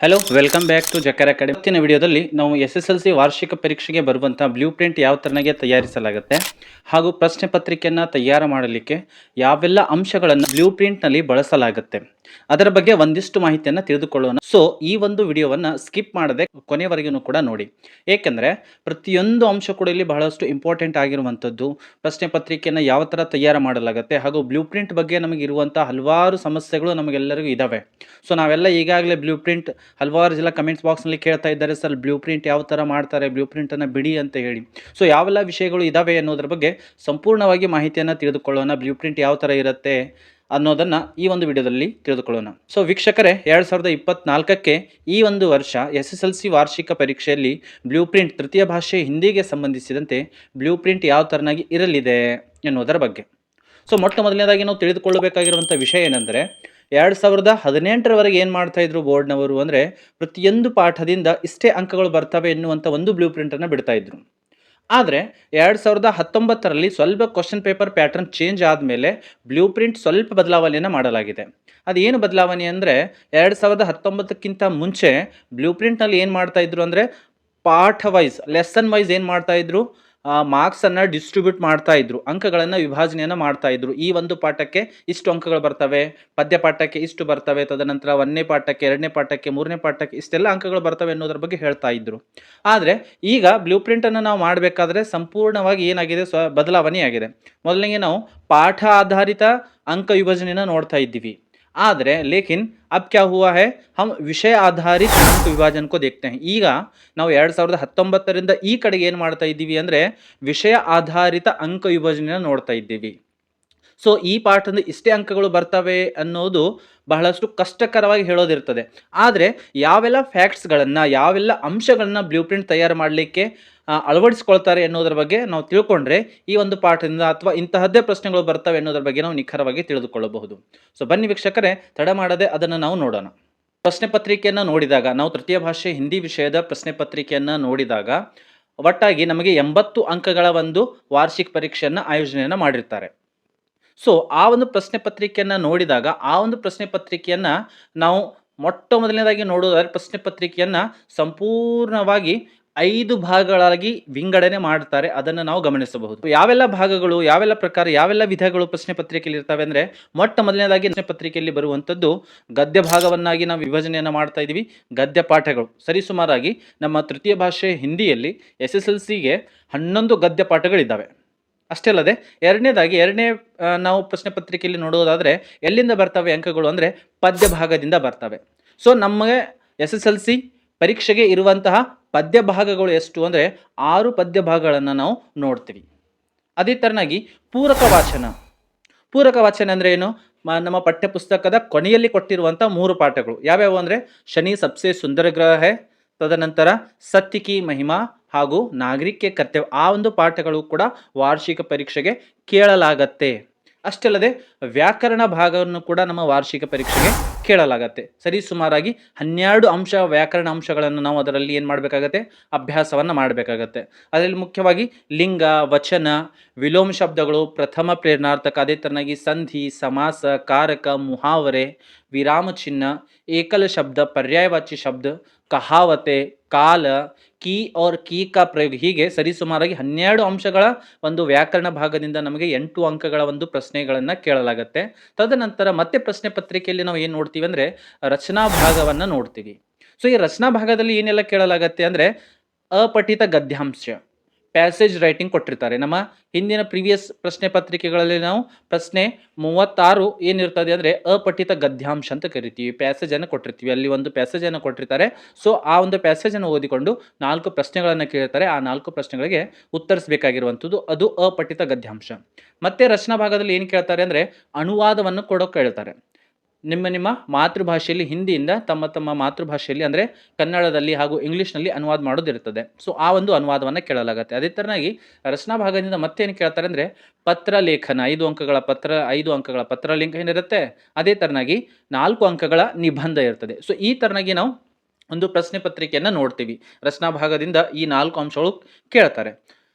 Hello, welcome back to ಜಕರ್ academy. ಇವತ್ತಿನ ವಿಡಿಯೋದಲ್ಲಿ ನಾವು SSLC ವಾರ್ಷಿಕ ಪರೀಕ್ಷೆಗೆ ಬರುವಂಥ ಬ್ಲೂ ಪ್ರಿಂಟ್ ಯಾವ ತರನಾಗಿ ತಯಾರಿಸಲಾಗುತ್ತೆ ಹಾಗೂ ಪ್ರಶ್ನೆ ಪತ್ರಿಕೆಯನ್ನು ತಯಾರು ಮಾಡಲಿಕ್ಕೆ ಯಾವೆಲ್ಲ ಅಂಶಗಳನ್ನು ಬ್ಲೂ ಪ್ರಿಂಟ್ನಲ್ಲಿ ಬಳಸಲಾಗುತ್ತೆ ಅದರ ಬಗ್ಗೆ ಒಂದಿಷ್ಟು ಮಾಹಿತಿಯನ್ನು ತಿಳಿದುಕೊಳ್ಳೋಣ. ಸೊ ಈ ಒಂದು ವಿಡಿಯೋವನ್ನು ಸ್ಕಿಪ್ ಮಾಡದೆ ಕೊನೆವರೆಗೂ ಕೂಡ ನೋಡಿ, ಏಕೆಂದರೆ ಪ್ರತಿಯೊಂದು ಅಂಶ ಕೂಡ ಇಲ್ಲಿ ಬಹಳಷ್ಟು ಇಂಪಾರ್ಟೆಂಟ್ ಆಗಿರುವಂಥದ್ದು. ಪ್ರಶ್ನೆ ಪತ್ರಿಕೆಯನ್ನು ಯಾವ ಥರ ತಯಾರು ಮಾಡಲಾಗುತ್ತೆ ಹಾಗೂ ಬ್ಲೂ ಪ್ರಿಂಟ್ ಬಗ್ಗೆ ನಮಗೆ ಇರುವಂಥ ಹಲವಾರು ಸಮಸ್ಯೆಗಳು ನಮಗೆಲ್ಲರಿಗೂ ಇದ್ದಾವೆ. ಸೊ ನಾವೆಲ್ಲ ಈಗಾಗಲೇ ಬ್ಲೂ ಪ್ರಿಂಟ್ ಹಲವಾರು ಜನ ಕಮೆಂಟ್ಸ್ ಬಾಕ್ಸ್ನಲ್ಲಿ ಕೇಳ್ತಾ ಇದ್ದಾರೆ, ಸರ್ ಬ್ಲೂ ಪ್ರಿಂಟ್ ಯಾವ ಥರ ಮಾಡ್ತಾರೆ, ಬ್ಲೂ ಪ್ರಿಂಟನ್ನು ಬಿಡಿ ಅಂತ ಹೇಳಿ. ಸೊ ಯಾವೆಲ್ಲ ವಿಷಯಗಳು ಇದ್ದಾವೆ ಅನ್ನೋದ್ರ ಬಗ್ಗೆ ಸಂಪೂರ್ಣವಾಗಿ ಮಾಹಿತಿಯನ್ನು ತಿಳಿದುಕೊಳ್ಳೋಣ. ಬ್ಲೂ ಪ್ರಿಂಟ್ ಯಾವ ಥರ ಇರುತ್ತೆ ಅನ್ನೋದನ್ನು ಈ ಒಂದು ವಿಡಿಯೋದಲ್ಲಿ ತಿಳಿದುಕೊಳ್ಳೋಣ. ಸೊ ವೀಕ್ಷಕರೇ, 2024ಕ್ಕೆ ಈ ಒಂದು ವರ್ಷ SSLC ವಾರ್ಷಿಕ ಪರೀಕ್ಷೆಯಲ್ಲಿ ಬ್ಲೂ ಪ್ರಿಂಟ್ ತೃತೀಯ ಭಾಷೆ ಹಿಂದಿಗೆ ಸಂಬಂಧಿಸಿದಂತೆ ಬ್ಲೂ ಪ್ರಿಂಟ್ ಯಾವ ಥರನಾಗಿ ಇರಲಿದೆ ಎನ್ನುವುದರ ಬಗ್ಗೆ. ಸೊ ಮೊಟ್ಟ ಮೊದಲನೇದಾಗಿ ನಾವು ತಿಳಿದುಕೊಳ್ಳಬೇಕಾಗಿರುವಂಥ ವಿಷಯ ಏನೆಂದರೆ, 2018ರವರೆಗೆ ಏನು ಮಾಡ್ತಾಯಿದ್ರು ಬೋರ್ಡ್ನವರು ಅಂದರೆ, ಪ್ರತಿಯೊಂದು ಪಾಠದಿಂದ ಇಷ್ಟೇ ಅಂಕಗಳು ಬರ್ತವೆ ಎನ್ನುವಂಥ ಒಂದು ಬ್ಲೂ ಪ್ರಿಂಟನ್ನು ಬಿಡ್ತಾಯಿದ್ರು. ಆದರೆ 2019ರಲ್ಲಿ ಸ್ವಲ್ಪ ಕ್ವಶನ್ ಪೇಪರ್ ಪ್ಯಾಟರ್ನ್ ಚೇಂಜ್ ಆದಮೇಲೆ ಬ್ಲೂ ಪ್ರಿಂಟ್ ಸ್ವಲ್ಪ ಬದಲಾವಣೆಯನ್ನು ಮಾಡಲಾಗಿದೆ. ಅದೇನು ಬದಲಾವಣೆ ಅಂದರೆ, 2019ಕ್ಕಿಂತ ಮುಂಚೆ ಬ್ಲೂ ಪ್ರಿಂಟ್ನಲ್ಲಿ ಏನು ಮಾಡ್ತಾಯಿದ್ರು ಅಂದರೆ, ಪಾಠ ವೈಸ್ ಲೆಸನ್ ವೈಸ್ ಏನು ಮಾಡ್ತಾಯಿದ್ರು, ಮಾರ್ಕ್ಸನ್ನು ಡಿಸ್ಟ್ರಿಬ್ಯೂಟ್ ಮಾಡ್ತಾಯಿದ್ರು, ಅಂಕಗಳನ್ನು ವಿಭಾಜನೆಯನ್ನು ಮಾಡ್ತಾಯಿದ್ರು. ಈ ಒಂದು ಪಾಠಕ್ಕೆ ಇಷ್ಟು ಅಂಕಗಳು ಬರ್ತವೆ, ಪದ್ಯ ಪಾಠಕ್ಕೆ ಇಷ್ಟು ಬರ್ತವೆ, ತದನಂತರ 1ನೇ ಪಾಠಕ್ಕೆ, 2ನೇ ಪಾಠಕ್ಕೆ, 3ನೇ ಪಾಠಕ್ಕೆ ಇಷ್ಟೆಲ್ಲ ಅಂಕಗಳು ಬರ್ತವೆ ಅನ್ನೋದ್ರ ಬಗ್ಗೆ ಹೇಳ್ತಾ ಇದ್ರು. ಆದರೆ ಈಗ ಬ್ಲೂ ಪ್ರಿಂಟನ್ನು ನಾವು ಮಾಡಬೇಕಾದ್ರೆ ಸಂಪೂರ್ಣವಾಗಿ ಏನಾಗಿದೆ, ಬದಲಾವಣೆಯಾಗಿದೆ. ಮೊದಲಿಗೆ ನಾವು ಪಾಠ ಆಧಾರಿತ ಅಂಕ ವಿಭಜನೆಯನ್ನು ನೋಡ್ತಾ ಇದ್ದೀವಿ, ಆದರೆ ಲೇಕಿನ್ अब क्या हुआ है, हम ವಿಷಯ ಆಧಾರಿತ ಅಂಕ ವಿಭಾಜನ ಕೋ देखते हैं. ಈಗ ನಾವು 2019ರಿಂದ ಈ ಕಡೆಗೆ ಏನು ಮಾಡ್ತಾ ಇದ್ದೀವಿ ಅಂದರೆ, ವಿಷಯ ಆಧಾರಿತ ಅಂಕ ವಿಭಜನೆಯನ್ನು ನೋಡ್ತಾ ಇದ್ದೀವಿ. ಸೊ ಈ ಪಾಠದ ಇಷ್ಟೇ ಅಂಕಗಳು ಬರ್ತವೆ ಅನ್ನೋದು ಬಹಳಷ್ಟು ಕಷ್ಟಕರವಾಗಿ ಹೇಳೋದಿರ್ತದೆ. ಆದರೆ ಯಾವೆಲ್ಲ ಫ್ಯಾಕ್ಟ್ಸ್ಗಳನ್ನು, ಯಾವೆಲ್ಲ ಅಂಶಗಳನ್ನು ಬ್ಲೂ ಪ್ರಿಂಟ್ ತಯಾರು ಮಾಡಲಿಕ್ಕೆ ಅಳವಡಿಸ್ಕೊಳ್ತಾರೆ ಎನ್ನುವುದರ ಬಗ್ಗೆ ನಾವು ತಿಳ್ಕೊಂಡ್ರೆ ಈ ಒಂದು ಪಾಠದಿಂದ ಅಥವಾ ಇಂತಹದ್ದೇ ಪ್ರಶ್ನೆಗಳು ಬರ್ತವೆ ಅನ್ನೋದ್ರ ಬಗ್ಗೆ ನಾವು ನಿಖರವಾಗಿ ತಿಳಿದುಕೊಳ್ಳಬಹುದು. ಸೊ ಬನ್ನಿ ವೀಕ್ಷಕರೇ, ತಡ ಮಾಡದೆ ಅದನ್ನು ನಾವು ನೋಡೋಣ. ಪ್ರಶ್ನೆ ಪತ್ರಿಕೆಯನ್ನು ನೋಡಿದಾಗ, ನಾವು ತೃತೀಯ ಭಾಷೆ ಹಿಂದಿ ವಿಷಯದ ಪ್ರಶ್ನೆ ಪತ್ರಿಕೆಯನ್ನು ನೋಡಿದಾಗ ಒಟ್ಟಾಗಿ ನಮಗೆ 80 ಅಂಕಗಳ ಒಂದು ವಾರ್ಷಿಕ ಪರೀಕ್ಷೆಯನ್ನು ಆಯೋಜನೆಯನ್ನು ಮಾಡಿರ್ತಾರೆ. ಸೊ ಆ ಒಂದು ಪ್ರಶ್ನೆ ಪತ್ರಿಕೆಯನ್ನು ನೋಡಿದಾಗ, ಆ ಒಂದು ಪ್ರಶ್ನೆ ಪತ್ರಿಕೆಯನ್ನು ನಾವು ಮೊಟ್ಟ ಮೊದಲನೇದಾಗಿ ನೋಡೋದಾದ್ರೆ, ಪ್ರಶ್ನೆ ಪತ್ರಿಕೆಯನ್ನು ಸಂಪೂರ್ಣವಾಗಿ 5 ಭಾಗಗಳಾಗಿ ವಿಂಗಡಣೆ ಮಾಡ್ತಾರೆ. ಅದನ್ನು ನಾವು ಗಮನಿಸಬಹುದು. ಯಾವೆಲ್ಲ ಭಾಗಗಳು, ಯಾವೆಲ್ಲ ಪ್ರಕಾರ, ಯಾವೆಲ್ಲ ವಿಧಗಳು ಪ್ರಶ್ನೆ ಪತ್ರಿಕೆಯಲ್ಲಿ ಇರ್ತವೆ ಅಂದರೆ, ಮೊಟ್ಟ ಮೊದಲನೇದಾಗಿ ಪ್ರಶ್ನೆ ಪತ್ರಿಕೆಯಲ್ಲಿ ಬರುವಂಥದ್ದು ಗದ್ಯ ಭಾಗವನ್ನಾಗಿ ನಾವು ವಿಭಜನೆಯನ್ನು ಮಾಡ್ತಾ ಇದ್ದೀವಿ. ಗದ್ಯ ಪಾಠಗಳು ಸರಿಸುಮಾರಾಗಿ ನಮ್ಮ ತೃತೀಯ ಭಾಷೆ ಹಿಂದಿಯಲ್ಲಿ SSLCಗೆ 11 ಗದ್ಯ ಪಾಠಗಳಿದ್ದಾವೆ. ಅಷ್ಟೇ ಅಲ್ಲದೆ ಎರಡನೇ ನಾವು ಪ್ರಶ್ನೆ ಪತ್ರಿಕೆಯಲ್ಲಿ ನೋಡೋದಾದರೆ ಎಲ್ಲಿಂದ ಬರ್ತವೆ ಅಂಕಗಳು ಅಂದರೆ, ಪದ್ಯ ಭಾಗದಿಂದ ಬರ್ತವೆ. ಸೊ ನಮಗೆ SSLC ಪರೀಕ್ಷೆಗೆ ಇರುವಂತಹ ಪದ್ಯ ಭಾಗಗಳು ಎಷ್ಟು ಅಂದರೆ 6 ಪದ್ಯ ಭಾಗಗಳನ್ನು ನಾವು ನೋಡ್ತೀವಿ. ಅದೇ ಥರನಾಗಿ ಪೂರಕ ವಾಚನ ಅಂದರೆ ಏನು, ನಮ್ಮ ಪಠ್ಯಪುಸ್ತಕದ ಕೊನೆಯಲ್ಲಿ ಕೊಟ್ಟಿರುವಂಥ 3 ಪಾಠಗಳು ಯಾವ್ಯಾವು ಅಂದರೆ, ಶನಿ ಸಬ್ಸೆ ಸುಂದರ ಗ್ರಹ ಹೈ, ತದನಂತರ ಸತ್ಯ ಕಿ ಮಹಿಮಾ ಹಾಗೂ ನಾಗರಿಕ ಕರ್ತವ್ಯ. ಆ ಒಂದು ಪಾಠಗಳು ಕೂಡ ವಾರ್ಷಿಕ ಪರೀಕ್ಷೆಗೆ ಕೇಳಲಾಗತ್ತೆ. ಅಷ್ಟೇ ಅಲ್ಲದೆ ವ್ಯಾಕರಣ ಭಾಗವನ್ನು ಕೂಡ ನಮ್ಮ ವಾರ್ಷಿಕ ಪರೀಕ್ಷೆಗೆ ಕೇಳಲಾಗತ್ತೆ. ಸರಿ ಸುಮಾರಾಗಿ 12 ಅಂಶ ವ್ಯಾಕರಣ ಅಂಶಗಳನ್ನು ನಾವು ಅದರಲ್ಲಿ ಏನು ಮಾಡಬೇಕಾಗತ್ತೆ, ಅಭ್ಯಾಸವನ್ನು ಮಾಡಬೇಕಾಗತ್ತೆ. ಅದರಲ್ಲಿ ಮುಖ್ಯವಾಗಿ ಲಿಂಗ, ವಚನ, ವಿಲೋಮ ಶಬ್ದಗಳು, ಪ್ರಥಮ ಪ್ರೇರಣಾರ್ಥಕ, ಅದೇ ಥರನಾಗಿ ಸಂಧಿ, ಸಮಾಸ, ಕಾರಕ, ಮುಹಾವರೆ, ವಿರಾಮ ಚಿಹ್ನ, ಏಕಲ ಶಬ್ದ, ಪರ್ಯಾಯವಾಚಿ ಶಬ್ದ, ಕಹಾವತೆ, ಕಾಲ, ಕೀ और ಕೀ ಕಾ ಪ್ರಯೋಗ, ಹೀಗೆ ಸರಿಸುಮಾರಾಗಿ 12 ಅಂಶಗಳ ಒಂದು ವ್ಯಾಕರಣ ಭಾಗದಿಂದ ನಮಗೆ 8 ಅಂಕಗಳ ಒಂದು ಪ್ರಶ್ನೆಗಳನ್ನು ಕೇಳಲಾಗುತ್ತೆ. ತದನಂತರ ಮತ್ತೆ ಪ್ರಶ್ನೆ ಪತ್ರಿಕೆಯಲ್ಲಿ ನಾವು ಏನು ನೋಡ್ತೀವಿ ಅಂದರೆ, ರಚನಾ ಭಾಗವನ್ನು ನೋಡ್ತೀವಿ. ಸೊ ಈ ರಚನಾ ಭಾಗದಲ್ಲಿ ಏನೆಲ್ಲ ಕೇಳಲಾಗತ್ತೆ ಅಂದರೆ, ಅಪಠಿತ ಗದ್ಯಾಂಶ, ಪ್ಯಾಸೇಜ್ ರೈಟಿಂಗ್ ಕೊಟ್ಟಿರ್ತಾರೆ. ನಮ್ಮ ಹಿಂದಿನ ಪ್ರೀವಿಯಸ್ ಪ್ರಶ್ನೆ ಪತ್ರಿಕೆಗಳಲ್ಲಿ ನಾವು ಪ್ರಶ್ನೆ 36 ಏನಿರ್ತದೆ ಅಂದರೆ, ಅಪಠಿತ ಗದ್ಯಾಂಶ ಅಂತ ಕರಿತೀವಿ. ಪ್ಯಾಸೇಜನ್ನು ಕೊಟ್ಟಿರ್ತೀವಿ, ಅಲ್ಲಿ ಒಂದು ಪ್ಯಾಸೇಜನ್ನು ಕೊಟ್ಟಿರ್ತಾರೆ. ಸೊ ಆ ಒಂದು ಪ್ಯಾಸೇಜನ್ನು ಓದಿಕೊಂಡು 4 ಪ್ರಶ್ನೆಗಳನ್ನು ಕೇಳ್ತಾರೆ. ಆ 4 ಪ್ರಶ್ನೆಗಳಿಗೆ ಉತ್ತರಿಸಬೇಕಾಗಿರುವಂಥದ್ದು ಅದು ಅಪಠಿತ ಗದ್ಯಾಂಶ. ಮತ್ತೆ ರಚನಾ ಭಾಗದಲ್ಲಿ ಏನು ಕೇಳ್ತಾರೆ ಅಂದರೆ, ಅನುವಾದವನ್ನು ಕೊಡೋಕೆ ಹೇಳ್ತಾರೆ. ನಿಮ್ಮ ಮಾತೃಭಾಷೆಯಲ್ಲಿ ಹಿಂದಿಯಿಂದ ತಮ್ಮ ಮಾತೃಭಾಷೆಯಲ್ಲಿ ಅಂದರೆ ಕನ್ನಡದಲ್ಲಿ ಹಾಗೂ ಇಂಗ್ಲೀಷ್ನಲ್ಲಿ ಅನುವಾದ ಮಾಡೋದಿರ್ತದೆ. ಸೊ ಆ ಒಂದು ಅನುವಾದವನ್ನು ಕೇಳಲಾಗುತ್ತೆ. ಅದೇ ಥರನಾಗಿ ರಚನಾ ಭಾಗದಿಂದ ಮತ್ತೇನು ಕೇಳ್ತಾರೆ ಅಂದರೆ, ಪತ್ರ ಲೇಖನ, 5 ಅಂಕಗಳ ಪತ್ರ ಲೇಖನ ಏನಿರುತ್ತೆ. ಅದೇ ಥರನಾಗಿ 4 ಅಂಕಗಳ ನಿಬಂಧ ಇರ್ತದೆ. ಸೊ ಈ ಥರನಾಗಿ ನಾವು ಒಂದು ಪ್ರಶ್ನೆ ಪತ್ರಿಕೆಯನ್ನು ನೋಡ್ತೀವಿ. ರಚನಾ ಭಾಗದಿಂದ ಈ 4 ಅಂಶಗಳು ಕೇಳ್ತಾರೆ.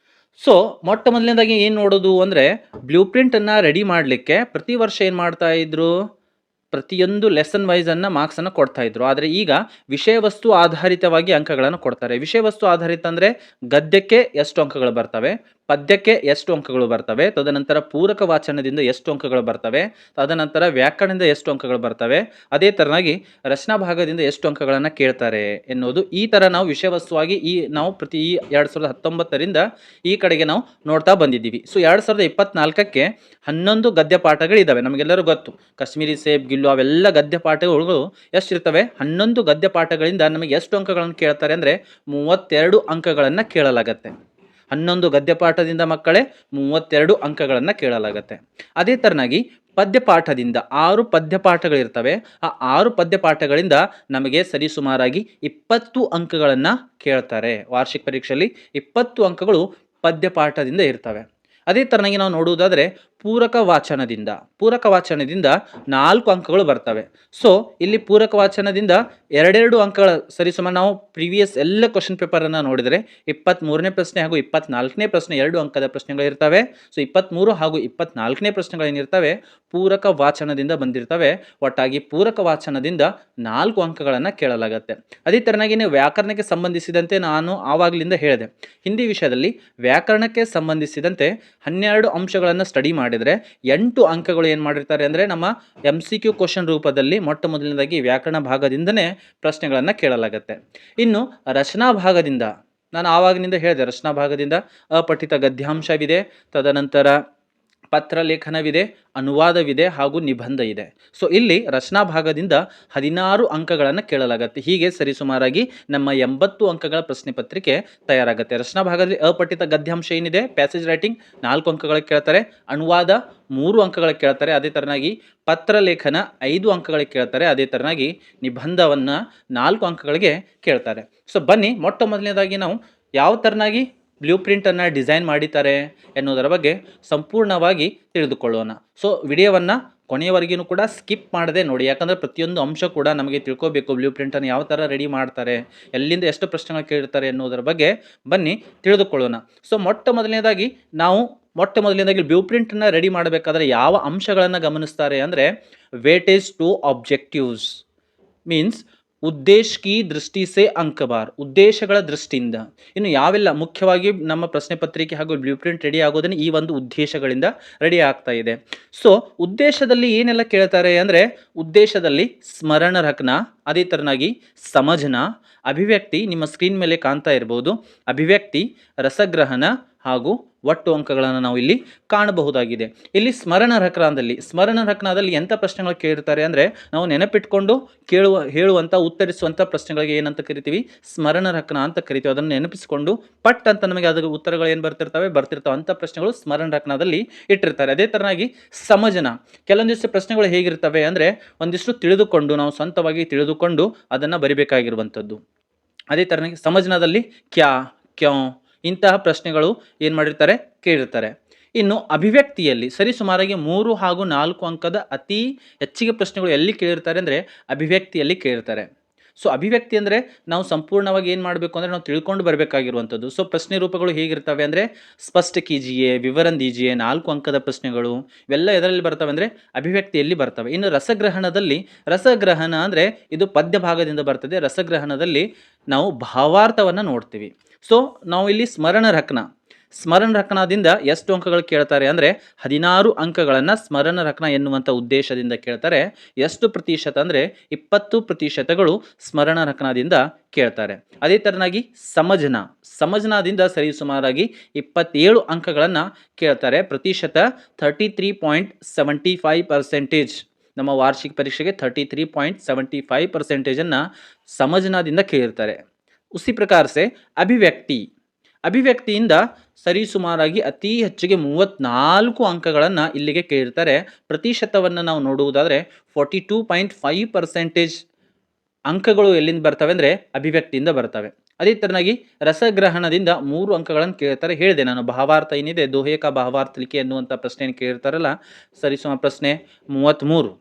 ಸೊ ಮೊಟ್ಟ ಮೊದಲನೇದಾಗಿ ಏನು ನೋಡೋದು ಅಂದರೆ, ಬ್ಲೂ ಪ್ರಿಂಟನ್ನು ರೆಡಿ ಮಾಡಲಿಕ್ಕೆ ಪ್ರತಿ ವರ್ಷ ಏನು ಮಾಡ್ತಾ ಇದ್ರು, ಪ್ರತಿಯೊಂದು ಲೆಸನ್ ವೈಸನ್ನು ಮಾರ್ಕ್ಸನ್ನು ಕೊಡ್ತಾಯಿದ್ರು. ಆದರೆ ಈಗ ವಿಷಯ ವಸ್ತು ಆಧಾರಿತವಾಗಿ ಅಂಕಗಳನ್ನು ಕೊಡ್ತಾರೆ. ವಿಷಯ ವಸ್ತು ಆಧಾರಿತ ಅಂದರೆ ಗದ್ಯಕ್ಕೆ ಎಷ್ಟು ಅಂಕಗಳು ಬರ್ತವೆ, ಪದ್ಯಕ್ಕೆ ಎಷ್ಟು ಅಂಕಗಳು ಬರ್ತವೆ, ತದನಂತರ ಪೂರಕ ವಾಚನದಿಂದ ಎಷ್ಟು ಅಂಕಗಳು ಬರ್ತವೆ, ತದನಂತರ ವ್ಯಾಕರಣದಿಂದ ಎಷ್ಟು ಅಂಕಗಳು ಬರ್ತವೆ, ಅದೇ ಥರನಾಗಿ ರಚನಾ ಭಾಗದಿಂದ ಎಷ್ಟು ಅಂಕಗಳನ್ನು ಕೇಳ್ತಾರೆ ಎನ್ನುವುದು ಈ ಥರ ನಾವು ವಿಷಯ ವಸ್ತುವಾಗಿ ನಾವು ಪ್ರತಿ 2019ರಿಂದ ಈ ಕಡೆಗೆ ನಾವು ನೋಡ್ತಾ ಬಂದಿದ್ದೀವಿ. ಸೊ 2024ಕ್ಕೆ 11 ಗದ್ಯ ಪಾಠಗಳಿದ್ದಾವೆ. ನಮಗೆಲ್ಲರೂ ಗೊತ್ತು, ಕಾಶ್ಮೀರಿ ಸೇಬ್, ಗಿಲ್ಲು ಅವೆಲ್ಲ ಗದ್ಯ ಪಾಠಗಳು ಎಷ್ಟಿರ್ತವೆ, 11 ಗದ್ಯ ಪಾಠಗಳಿಂದ ನಮಗೆ ಎಷ್ಟು ಅಂಕಗಳನ್ನು ಕೇಳ್ತಾರೆ ಅಂದರೆ 32 ಅಂಕಗಳನ್ನು ಕೇಳಲಾಗತ್ತೆ. 11 ಗದ್ಯಪಾಠದಿಂದ ಮಕ್ಕಳೇ 32 ಅಂಕಗಳನ್ನು ಕೇಳಲಾಗತ್ತೆ. ಅದೇ ಥರನಾಗಿ ಪದ್ಯಪಾಠದಿಂದ 6 ಪದ್ಯಪಾಠಗಳಿರ್ತವೆ. ಆ 6 ಪದ್ಯಪಾಠಗಳಿಂದ ನಮಗೆ ಸರಿಸುಮಾರಾಗಿ 20 ಅಂಕಗಳನ್ನು ಕೇಳ್ತಾರೆ. ವಾರ್ಷಿಕ ಪರೀಕ್ಷೆಯಲ್ಲಿ 20 ಅಂಕಗಳು ಪದ್ಯಪಾಠದಿಂದ ಇರ್ತವೆ. ಅದೇ ಥರನಾಗಿ ನಾವು ನೋಡುವುದಾದರೆ ಪೂರಕ ವಾಚನದಿಂದ 4 ಅಂಕಗಳು ಬರ್ತವೆ. ಸೊ ಇಲ್ಲಿ ಪೂರಕ ವಾಚನದಿಂದ 2 ಅಂಕಗಳ ಸರಿಸುಮಾರು ನಾವು ಪ್ರೀವಿಯಸ್ ಎಲ್ಲ ಕ್ವಶನ್ ಪೇಪರನ್ನು ನೋಡಿದರೆ 23ನೇ ಪ್ರಶ್ನೆ ಹಾಗೂ 24ನೇ ಪ್ರಶ್ನೆ 2 ಅಂಕದ ಪ್ರಶ್ನೆಗಳಿರ್ತವೆ. ಸೊ 23 ಹಾಗೂ 24ನೇ ಪ್ರಶ್ನೆಗಳೇನಿರ್ತವೆ ಪೂರಕ ವಾಚನದಿಂದ ಬಂದಿರ್ತವೆ. ಒಟ್ಟಾಗಿ ಪೂರಕ ವಾಚನದಿಂದ 4 ಅಂಕಗಳನ್ನು ಕೇಳಲಾಗತ್ತೆ. ಅದೇ ಥರನಾಗಿ ನೀವು ವ್ಯಾಕರಣಕ್ಕೆ ಸಂಬಂಧಿಸಿದಂತೆ ನಾನು ಆವಾಗಲಿಂದ ಹೇಳಿದೆ, ಹಿಂದಿ ವಿಷಯದಲ್ಲಿ ವ್ಯಾಕರಣಕ್ಕೆ ಸಂಬಂಧಿಸಿದಂತೆ 12 ಅಂಶಗಳನ್ನು ಸ್ಟಡಿ ಮಾಡಿದರೆ 8 ಅಂಕಗಳು ಏನು ಮಾಡಿರ್ತಾರೆ ಅಂದರೆ ನಮ್ಮ MCQ ಕ್ವಶನ್ ರೂಪದಲ್ಲಿ ಮೊಟ್ಟ ಮೊದಲನೇದಾಗಿ ವ್ಯಾಕರಣ ಭಾಗದಿಂದನೇ ಪ್ರಶ್ನೆಗಳನ್ನು ಕೇಳಲಾಗತ್ತೆ. ಇನ್ನು ರಚನಾ ಭಾಗದಿಂದ ನಾನು ಆವಾಗಿನಿಂದ ಹೇಳಿದೆ, ರಚನಾ ಭಾಗದಿಂದ ಅಪಠಿತ ಗದ್ಯಾಂಶವಿದೆ, ತದನಂತರ ಪತ್ರಲೇಖನವಿದೆ, ಅನುವಾದವಿದೆ ಹಾಗೂ ನಿಬಂಧ ಇದೆ. ಸೊ ಇಲ್ಲಿ ರಚನಾ ಭಾಗದಿಂದ 16 ಅಂಕಗಳನ್ನು ಕೇಳಲಾಗುತ್ತೆ. ಹೀಗೆ ಸರಿಸುಮಾರಾಗಿ ನಮ್ಮ 80 ಅಂಕಗಳ ಪ್ರಶ್ನೆ ಪತ್ರಿಕೆ ತಯಾರಾಗುತ್ತೆ. ರಚನಾ ಭಾಗದಲ್ಲಿ ಅಪಠಿತ ಗದ್ಯಾಂಶ ಏನಿದೆ, ಪ್ಯಾಸೇಜ್ ರೈಟಿಂಗ್ 4 ಅಂಕಗಳಿಗೆ ಕೇಳ್ತಾರೆ, ಅನುವಾದ 3 ಅಂಕಗಳಿಗೆ ಕೇಳ್ತಾರೆ, ಅದೇ ಥರನಾಗಿ ಪತ್ರಲೇಖನ 5 ಅಂಕಗಳಿಗೆ ಕೇಳ್ತಾರೆ, ಅದೇ ಥರನಾಗಿ ನಿಬಂಧವನ್ನು 4 ಅಂಕಗಳಿಗೆ ಕೇಳ್ತಾರೆ. ಸೊ ಬನ್ನಿ ಮೊಟ್ಟ ಮೊದಲನೇದಾಗಿ ನಾವು ಯಾವ ಥರನಾಗಿ ಬ್ಲೂ ಪ್ರಿಂಟನ್ನು ಡಿಸೈನ್ ಮಾಡಿದ್ದಾರೆ ಎನ್ನುವುದರ ಬಗ್ಗೆ ಸಂಪೂರ್ಣವಾಗಿ ತಿಳಿದುಕೊಳ್ಳೋಣ. ಸೊ ವಿಡಿಯೋವನ್ನು ಕೊನೆಯವರೆಗೂ ಕೂಡ ಸ್ಕಿಪ್ ಮಾಡದೆ ನೋಡಿ, ಯಾಕಂದರೆ ಪ್ರತಿಯೊಂದು ಅಂಶ ಕೂಡ ನಮಗೆ ತಿಳ್ಕೋಬೇಕು. ಬ್ಲೂ ಪ್ರಿಂಟನ್ನು ಯಾವ ಥರ ರೆಡಿ ಮಾಡ್ತಾರೆ, ಎಲ್ಲಿಂದ ಎಷ್ಟು ಪ್ರಶ್ನೆಗಳು ಕೇಳಿರ್ತಾರೆ ಎನ್ನುವುದರ ಬಗ್ಗೆ ಬನ್ನಿ ತಿಳಿದುಕೊಳ್ಳೋಣ. ಸೊ ಮೊಟ್ಟ ಮೊದಲನೇದಾಗಿ ಬ್ಲೂ ಪ್ರಿಂಟನ್ನು ರೆಡಿ ಮಾಡಬೇಕಾದ್ರೆ ಯಾವ ಅಂಶಗಳನ್ನು ಗಮನಿಸ್ತಾರೆ ಅಂದರೆ ವೇಟೇಜ್ ಟು ಆಬ್ಜೆಕ್ಟಿವ್ಸ್ ಮೀನ್ಸ್ ಉದ್ದೇಶ ಕಿ ದೃಷ್ಟಿ ಸೆ ಅಂಕಬಾರ್, ಉದ್ದೇಶಗಳ ದೃಷ್ಟಿಯಿಂದ. ಇನ್ನು ಯಾವೆಲ್ಲ ಮುಖ್ಯವಾಗಿ ನಮ್ಮ ಪ್ರಶ್ನೆ ಪತ್ರಿಕೆ ಹಾಗೂ ಬ್ಲೂ ಪ್ರಿಂಟ್ ರೆಡಿ ಆಗೋದನ್ನು ಈ ಒಂದು ಉದ್ದೇಶಗಳಿಂದ ರೆಡಿ ಆಗ್ತಾ ಇದೆ. ಸೊ ಉದ್ದೇಶದಲ್ಲಿ ಏನೆಲ್ಲ ಕೇಳ್ತಾರೆ ಅಂದರೆ ಉದ್ದೇಶದಲ್ಲಿ ಸ್ಮರಣ ರಖನಾ, ಅದೇ ಥರನಾಗಿ ಸಮಜನ, ಅಭಿವ್ಯಕ್ತಿ ನಿಮ್ಮ ಸ್ಕ್ರೀನ್ ಮೇಲೆ ಕಾಣ್ತಾ ಇರ್ಬೋದು, ಅಭಿವ್ಯಕ್ತಿ, ರಸಗ್ರಹಣ ಹಾಗೂ ಒಟ್ಟು ಅಂಕಗಳನ್ನು ನಾವು ಇಲ್ಲಿ ಕಾಣಬಹುದಾಗಿದೆ. ಇಲ್ಲಿ ಸ್ಮರಣ ರಚನಾದಲ್ಲಿ ಎಂಥ ಪ್ರಶ್ನೆಗಳು ಕೇಳಿರ್ತಾರೆ ಅಂದರೆ ನಾವು ನೆನಪಿಟ್ಕೊಂಡು ಹೇಳುವಂಥ ಉತ್ತರಿಸುವಂಥ ಪ್ರಶ್ನೆಗಳಿಗೆ ಏನಂತ ಕರಿತೀವಿ, ಸ್ಮರಣ ರಚನಾ ಅಂತ ಕರಿತೀವಿ. ಅದನ್ನು ನೆನಪಿಸಿಕೊಂಡು ಪಟ್ ಅಂತ ನಮಗೆ ಅದರ ಉತ್ತರಗಳು ಏನು ಬರ್ತಿರ್ತವೆ ಅಂಥ ಪ್ರಶ್ನೆಗಳು ಸ್ಮರಣ ರಚನಾದಲ್ಲಿ ಇಟ್ಟಿರ್ತಾರೆ. ಅದೇ ಥರನಾಗಿ ಸಮಜನ, ಕೆಲವೊಂದಿಷ್ಟು ಪ್ರಶ್ನೆಗಳು ಹೇಗಿರ್ತವೆ ಅಂದರೆ ಒಂದಿಷ್ಟು ತಿಳಿದುಕೊಂಡು ನಾವು ಸ್ವಂತವಾಗಿ ತಿಳಿದುಕೊಂಡು ಅದನ್ನು ಬರಿಬೇಕಾಗಿರುವಂಥದ್ದು. ಅದೇ ಥರನಾಗಿ ಸಮಜನದಲ್ಲಿ ಕ್ಯಾ ಇಂತಹ ಪ್ರಶ್ನೆಗಳು ಏನು ಮಾಡಿರ್ತಾರೆ, ಕೇಳಿರ್ತಾರೆ. ಇನ್ನು ಅಭಿವ್ಯಕ್ತಿಯಲ್ಲಿ ಸರಿಸುಮಾರಾಗಿ 3 ಹಾಗೂ 4 ಅಂಕದ ಅತಿ ಹೆಚ್ಚಿಗೆ ಪ್ರಶ್ನೆಗಳು ಎಲ್ಲಿ ಕೇಳಿರ್ತಾರೆ ಅಂದರೆ ಅಭಿವ್ಯಕ್ತಿಯಲ್ಲಿ ಕೇಳಿರ್ತಾರೆ. ಸೊ ಅಭಿವ್ಯಕ್ತಿ ಅಂದರೆ ನಾವು ಸಂಪೂರ್ಣವಾಗಿ ಏನು ಮಾಡಬೇಕು ಅಂದರೆ ನಾವು ತಿಳ್ಕೊಂಡು ಬರಬೇಕಾಗಿರುವಂಥದ್ದು. ಸೊ ಪ್ರಶ್ನೆ ರೂಪಗಳು ಹೇಗಿರ್ತವೆ ಅಂದರೆ ಸ್ಪಷ್ಟ ಕೀಜಿಯೇ, ವಿವರನ್ ದೀಜಿಯೇ, 4 ಅಂಕದ ಪ್ರಶ್ನೆಗಳು ಇವೆಲ್ಲ ಎದರಲ್ಲಿ ಬರ್ತವೆ ಅಂದರೆ ಅಭಿವ್ಯಕ್ತಿಯಲ್ಲಿ ಬರ್ತವೆ. ಇನ್ನು ರಸಗ್ರಹಣ ಅಂದರೆ ಇದು ಪದ್ಯ ಭಾಗದಿಂದ ಬರ್ತದೆ. ರಸಗ್ರಹಣದಲ್ಲಿ ನಾವು ಭಾವಾರ್ಥವನ್ನು ನೋಡ್ತೀವಿ. ಸೊ ನಾವು ಇಲ್ಲಿ ಸ್ಮರಣ ರಚನಾದಿಂದ ಎಷ್ಟು ಅಂಕಗಳು ಕೇಳ್ತಾರೆ ಅಂದರೆ 16 ಅಂಕಗಳನ್ನು ಸ್ಮರಣ ರಚನಾ ಎನ್ನುವಂಥ ಉದ್ದೇಶದಿಂದ ಕೇಳ್ತಾರೆ. ಎಷ್ಟು ಪ್ರತಿಶತ ಅಂದರೆ 20% ಸ್ಮರಣ ರಚನಾದಿಂದ ಕೇಳ್ತಾರೆ. ಅದೇ ಥರನಾಗಿ ಸಮಜನದಿಂದ ಸರಿಸುಮಾರಾಗಿ 27 ಅಂಕಗಳನ್ನು ಕೇಳ್ತಾರೆ. ಪ್ರತಿಶತ 33.75%. ನಮ್ಮ ವಾರ್ಷಿಕ ಪರೀಕ್ಷೆಗೆ 33.75% ಸಮಜನದಿಂದ ಕೇಳಿರ್ತಾರೆ. ಉಸಿ ಪ್ರಕಾರ ಸೆ ಅಭಿವ್ಯಕ್ತಿಯಿಂದ ಸರಿಸುಮಾರಾಗಿ ಅತಿ ಹೆಚ್ಚಿಗೆ 34 ಅಂಕಗಳನ್ನು ಇಲ್ಲಿಗೆ ಕೇಳಿರ್ತಾರೆ. ಪ್ರತಿಶತವನ್ನು ನಾವು ನೋಡುವುದಾದರೆ 42.5% ಅಂಕಗಳು ಎಲ್ಲಿಂದ ಬರ್ತವೆ ಅಂದರೆ ಅಭಿವ್ಯಕ್ತಿಯಿಂದ ಬರ್ತವೆ. ಅದೇ ಥರನಾಗಿ ರಸಗ್ರಹಣದಿಂದ 3 ಅಂಕಗಳನ್ನು ಕೇಳ್ತಾರೆ. ಹೇಳಿದೆ ನಾನು, ಭಾವಾರ್ಥ ಏನಿದೆ ದೋಹೆ ಕಾ ಭಾವಾರ್ಥ ಲಿಖೆ ಎನ್ನುವಂಥ ಪ್ರಶ್ನೆಯನ್ನು ಕೇಳಿರ್ತಾರಲ್ಲ, ಸರಿಸುಮಾರು ಪ್ರಶ್ನೆ 33.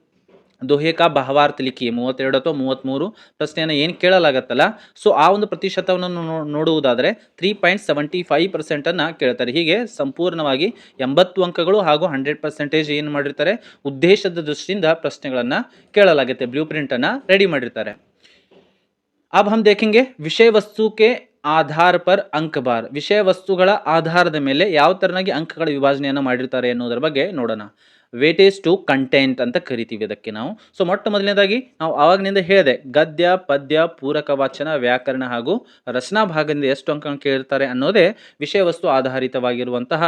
ದೋಹೆ ಕಾ ಭಾವಾರ್ಥ ಲಿಖಿ 32 ಅಥವಾ 33 ಪ್ರಶ್ನೆಯನ್ನು ಏನು ಕೇಳಲಾಗತ್ತಲ್ಲ, ಸೊ ಆ ಒಂದು ಪ್ರತಿಶತವನ್ನು ನೋಡುವುದಾದರೆ 3.75% ಕೇಳ್ತಾರೆ. ಹೀಗೆ ಸಂಪೂರ್ಣವಾಗಿ 80 ಅಂಕಗಳು ಹಾಗೂ 100% ಏನು ಮಾಡಿರ್ತಾರೆ, ಉದ್ದೇಶದ ದೃಷ್ಟಿಯಿಂದ ಪ್ರಶ್ನೆಗಳನ್ನು ಕೇಳಲಾಗುತ್ತೆ. ಬ್ಲೂ ಪ್ರಿಂಟನ್ನು ರೆಡಿ ಮಾಡಿರ್ತಾರೆ. अब हम देखेंगे ವಿಷಯ ವಸ್ತುಕ್ಕೆ ಆಧಾರ ಪರ್ ಅಂಕ ಬಾರ್. ವಿಷಯ ವಸ್ತುಗಳ ಆಧಾರದ ಮೇಲೆ ಯಾವ ತರನಾಗಿ ಅಂಕಗಳ ವಿಭಜನೆಯನ್ನು ಮಾಡಿರ್ತಾರೆ ಎನ್ನುವುದರ ಬಗ್ಗೆ ನೋಡೋಣ. ವೇಟೇಜ್ ಟು ಕಂಟೆಂಟ್ ಅಂತ ಕರಿತೀವಿ ಅದಕ್ಕೆ ನಾವು. ಸೊ ಮೊಟ್ಟ ಮೊದಲನೇದಾಗಿ ನಾವು ಆವಾಗನಿಂದ ಹೇಳಿದೆ, ಗದ್ಯ, ಪದ್ಯ, ಪೂರಕ ವಾಚನ, ವ್ಯಾಕರಣ ಹಾಗೂ ರಚನಾ ಭಾಗದಿಂದ ಎಷ್ಟು ಅಂಕ ಕೇಳಿರ್ತಾರೆ ಅನ್ನೋದೇ ವಿಷಯ ವಸ್ತು ಆಧಾರಿತವಾಗಿರುವಂತಹ